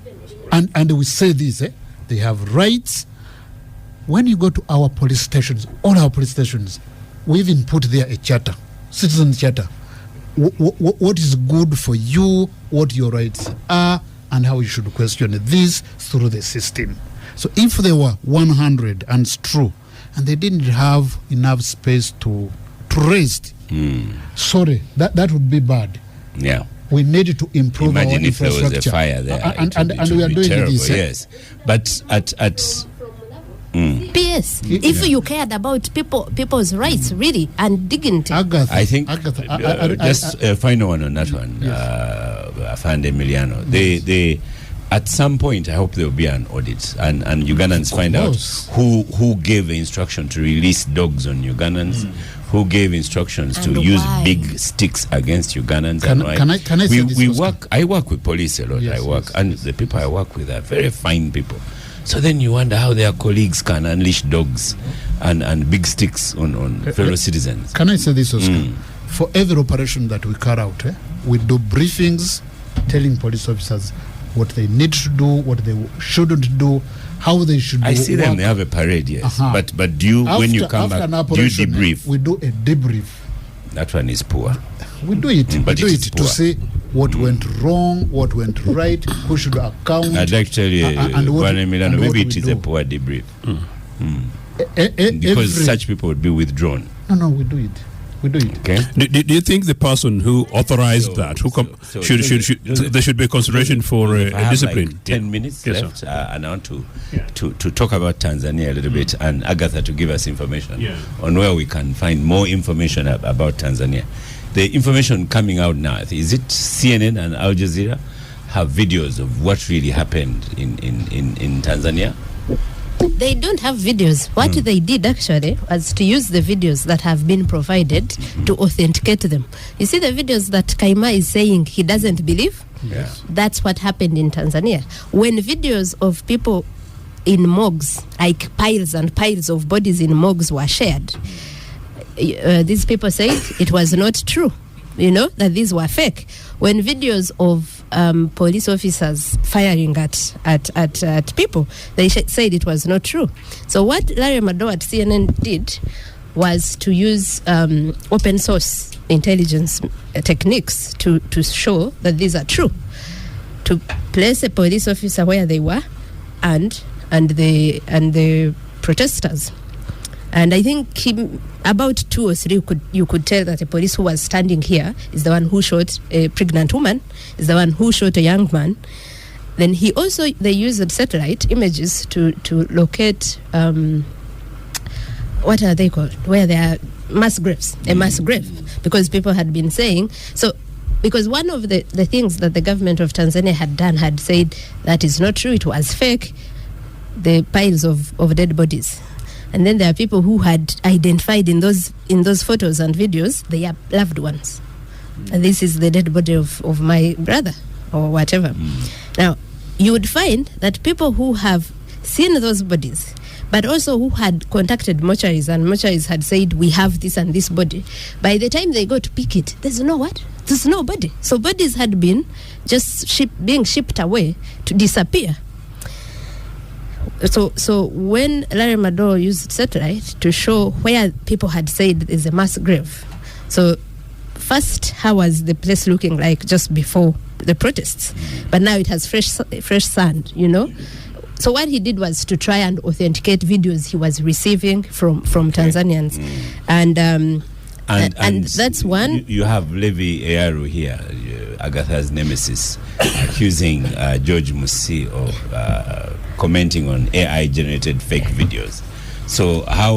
and we say this: they have rights. When you go to our police stations, all our police stations, we even put there a charter, citizen charter. What is good for you, what your rights are, and how you should question this through the system. So if there were 100, and it's true, and they didn't have enough space to rest, sorry, that would be bad. Yeah. We need to improve our Imagine if there infrastructure. was a fire there. And it we are would be doing terrible, this. Yes. But at PS, if you cared about people's rights, really, and dignity. Agather, I think Agather, just a final one on that one, Afande Emiliano. They at some point, I hope there will be an audit, and Ugandans find out who gave the instruction to release dogs on Ugandans, who gave instructions And to use why? big sticks against Ugandans. Can I say this, Oscar? I work with police a lot. Yes, and the people I work with are very fine people. So then you wonder how their colleagues can unleash dogs and big sticks on fellow citizens. Can I say this, Oscar? For every operation that we carry out, we do briefings telling police officers what they need to do, what they shouldn't do, how they should do. I see them, they have a parade, yes. But do you, when you come back, do you debrief? We do a debrief. That one is poor. We do it. But we do it it is to poor. say what went wrong, what went right, who should account. I'd like to tell you, and maybe what it is we a do. poor debrief. Because such people would be withdrawn. No, we do it. We do it. Okay. Do you think the person who authorized that, should there should be consideration for I have discipline? like 10 minutes Yes, left, and I want to talk about Tanzania a little bit, and Agatha to give us information on where we can find more information about Tanzania. The information coming out now, is it CNN and Al Jazeera have videos of what really happened in Tanzania? They don't have videos. What they did actually was to use the videos that have been provided to authenticate them. You see the videos that Kayima is saying he doesn't believe? Yes. That's what happened in Tanzania. When videos of people in morgues, like piles and piles of bodies in morgues were shared, these people said it was not true, that these were fake. When videos of police officers firing at people, they said it was not true. So what Larry Madowo at CNN did was to use open source intelligence techniques to show that these are true, to place a police officer where they were and the protesters. And I think about 2 or 3 you could tell that a police who was standing here is the one who shot a pregnant woman, is the one who shot a young man. Then they used satellite images to locate what are they called? Where there are mass graves, a mass grave, because people had been saying so. Because one of the things that the government of Tanzania had done had said that is not true, it was fake, the piles of dead bodies. And then there are people who had identified in those photos and videos their loved ones. And this is the dead body of my brother or whatever. Now, you would find that people who have seen those bodies, but also who had contacted mortuaries, and mortuaries had said, we have this and this body, by the time they go to pick it, there's no body. So bodies had been just being shipped away to disappear. So when Larry Madowo used satellite to show where people had said there's a mass grave, so first, how was the place looking like just before the protests? But now it has fresh sand, you know. So what he did was to try and authenticate videos he was receiving from Tanzanians, and that's one. You have Levi Eyaru here, Agatha's nemesis, accusing George Musi of commenting on AI-generated fake videos. So how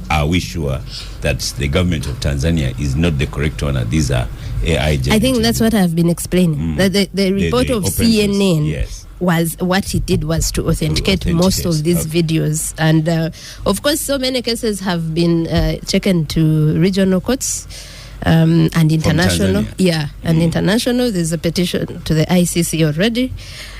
are we sure that the government of Tanzania is not the correct one? These are AI-generated. I think that's what I've been explaining. That the report of CNN was what he did was to authenticate most of these videos, and of course, so many cases have been taken to regional courts. And international, and international. There's a petition to the ICC already,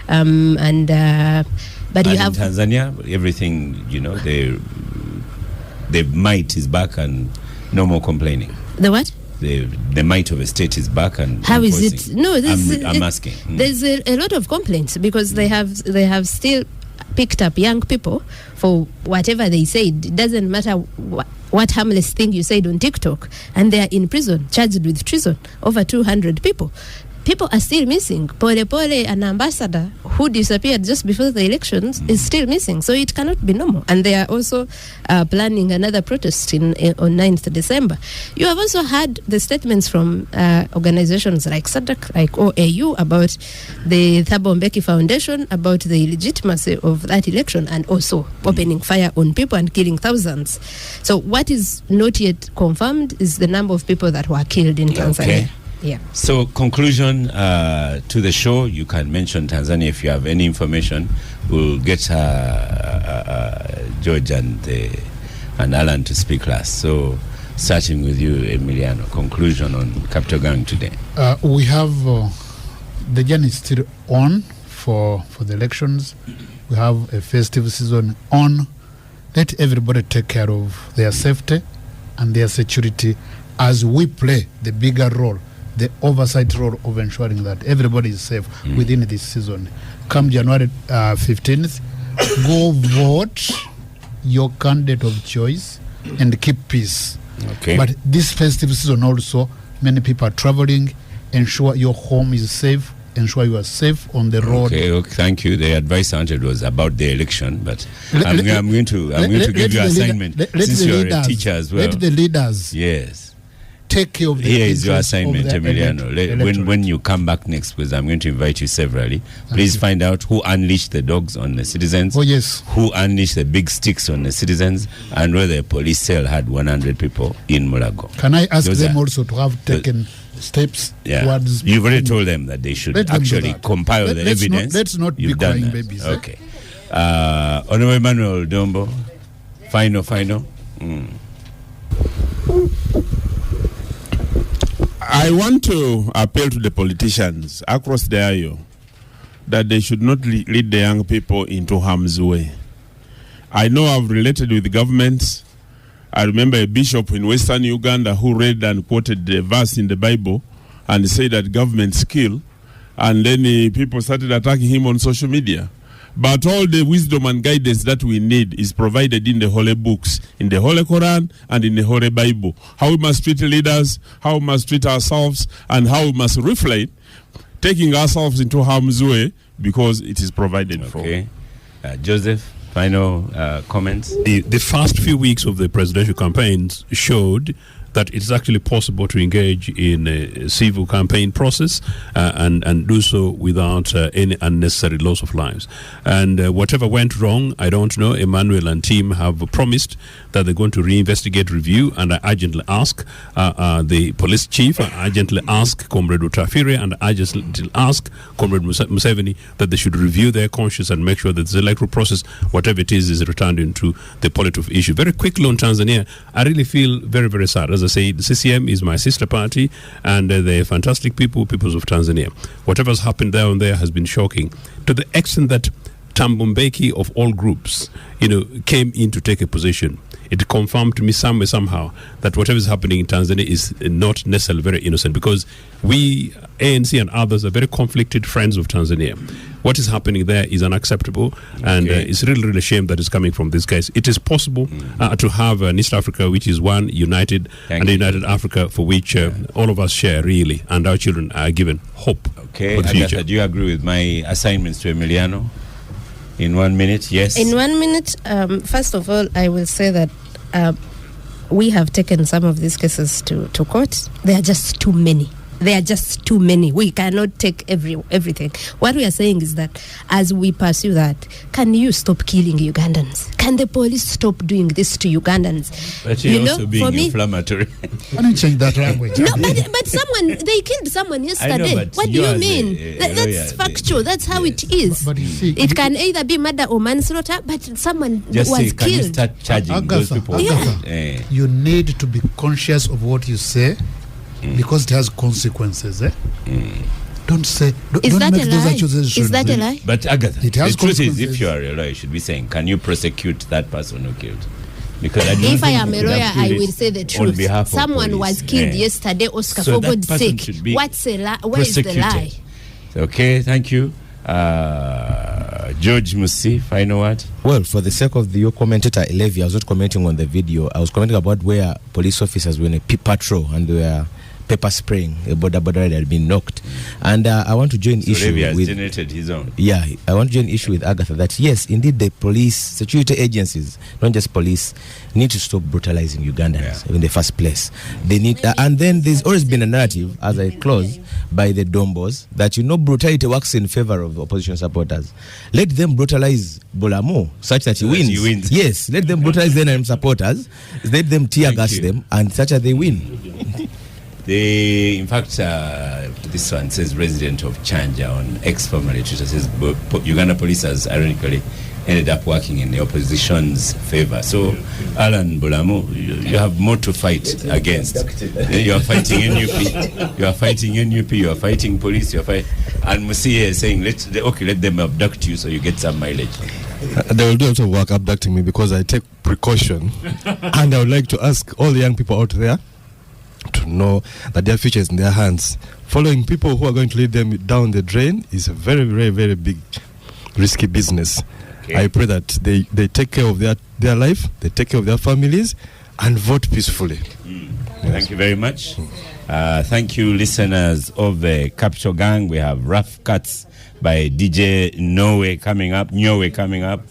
but you have in Tanzania, everything, you know, the might is back and no more complaining. The what? The might of a state is back and how is it? No, I'm asking. There's a lot of complaints because they have still picked up young people for whatever they said. It doesn't matter what harmless thing you said on TikTok, and they are in prison, charged with treason. Over 200 people. People are still missing. Pole Pole, an ambassador who disappeared just before the elections, is still missing. So it cannot be normal. And they are also planning another protest on 9th December. You have also had the statements from organizations like SADC, like OAU, about the Thabo Mbeki Foundation, about the legitimacy of that election, and also opening fire on people and killing thousands. So what is not yet confirmed is the number of people that were killed in Tanzania. Okay. Yeah. So conclusion to the show, you can mention Tanzania if you have any information. We'll get George and Alan to speak last. So starting with you, Emiliano, conclusion on Capital Gang today. We have the journey is still on for the elections. We have a festive season on. Let everybody take care of their safety and their security as we play the bigger role, the oversight role of ensuring that everybody is safe within this season. Come January 15th, go vote your candidate of choice and keep peace. Okay. But this festive season also, many people are traveling. Ensure your home is safe. Ensure you are safe on the road. Okay, thank you. The advice I wanted was about the election, but I'm going to give you an assignment since you're a teacher as well. Let the leaders take care of the Here is your assignment, Emiliano. When you come back next, because I'm going to invite you severally, please find out who unleashed the dogs on the citizens. Oh, yes. Who unleashed the big sticks on the citizens, and whether a police cell had 100 people in Mulago. Can I ask them also to have taken steps towards... You've already told them that they should actually compile the evidence. Let's not be crying babies. Okay. Honorable Emmanuel Dombo, final. I want to appeal to the politicians across the aisle that they should not lead the young people into harm's way. I know I've related with the governments. I remember a bishop in Western Uganda who read and quoted the verse in the Bible and said that governments kill, and then people started attacking him on social media. But all the wisdom and guidance that we need is provided in the Holy Books, in the Holy Quran and in the Holy Bible. How we must treat leaders, how we must treat ourselves, and how we must reflect, taking ourselves into harm's way because it is provided for. Okay. Joseph, final comments? The first few weeks of the presidential campaigns showed that it's actually possible to engage in a civil campaign process and do so without any unnecessary loss of lives. And whatever went wrong, I don't know. Emmanuel and team have promised that they're going to reinvestigate, review, and I urgently ask the police chief, I urgently ask Comrade Utafire, and I urgently ask Comrade Museveni that they should review their conscience and make sure that the electoral process, whatever it is returned into the political issue. Very quickly on Tanzania, I really feel very, very sad. As I say, the CCM is my sister party, and they're fantastic peoples of Tanzania. Whatever's happened there and there has been shocking, to the extent that Thabo Mbeki of all groups, came in to take a position. It confirmed to me somehow that whatever is happening in Tanzania is not necessarily very innocent, because we, ANC and others, are very conflicted friends of Tanzania. What is happening there is unacceptable, and it's really a shame that it's coming from these guys. It is possible to have an East Africa which is one united, and a united Africa for which all of us share, really, and our children are given hope for the future. Agatha, do you agree with my assignments to Emiliano? In 1 minute, yes? In 1 minute, first of all, I will say that we have taken some of these cases to court. There are just too many. We cannot take everything. What we are saying is that as we pursue that, can you stop killing Ugandans? Can the police stop doing this to Ugandans? But you're also being inflammatory. Why don't you change that language? No, but they killed someone yesterday. Know, what do you mean? That's factual. That's how it is. But you see, it can either be murder or manslaughter, but someone just was say, can you killed. start charging those people? You need to be conscious of what you say. Because it has consequences. Don't say. Don't make those accusations. Is that a lie? But Agatha, it has the truth is, if you are a lawyer, you should be saying, "Can you prosecute that person who killed?" Because if I am a lawyer, I will say the truth. Someone was killed yesterday, Oscar. So for God's sake, what's a lie? Where is the lie? Okay, thank you. George Musi, final word? Well, for the sake of your commentator, Levi, I was not commenting on the video. I was commenting about where police officers were in a patrol and they were pepper spraying a border that had been knocked. And I want to join issue Levi has with... generated his own. Yeah, I want to join issue with Agatha that, yes, indeed, the police, security agencies, not just police, need to stop brutalizing Ugandans in the first place. They need... and then there's always been a narrative, as I close, by the Dombos, that, brutality works in favor of opposition supporters. Let them brutalize Bolamo, such that he wins. Yes, let them brutalize the NRM supporters, let them tear gas them, and such that they win. In fact, this one says resident of Chanja on X formerly Twitter says Uganda police has ironically ended up working in the opposition's favor. So, Alan Bolamo, you have more to fight against. You are fighting NUP, you are fighting NUP, you are fighting police, you are fighting. And Musi is saying, let them abduct you so you get some mileage. They will do a lot of work abducting me because I take precaution. And I would like to ask all the young people out there to know that their future is in their hands. Following people who are going to lead them down the drain is a very, very, very big, risky business. Okay. I pray that they take care of their life, they take care of their families, and vote peacefully. Yes. Thank you very much. Thank you, listeners of the Capital Gang. We have Rough Cuts by DJ Nyowe coming up.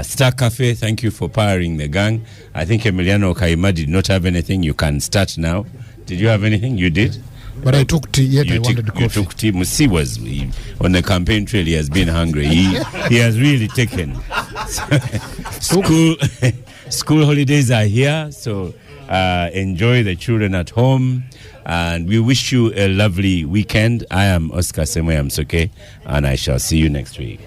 Star Cafe, thank you for powering the gang. I think Emiliano Kayima did not have anything. You can start now. Did you have anything? You did? But I took tea, yet I wanted coffee. You took tea. Musi was on the campaign trail. He has been hungry. He has really taken. School holidays are here, so enjoy the children at home. And we wish you a lovely weekend. I am Oscar Semoyamsoke, and I shall see you next week.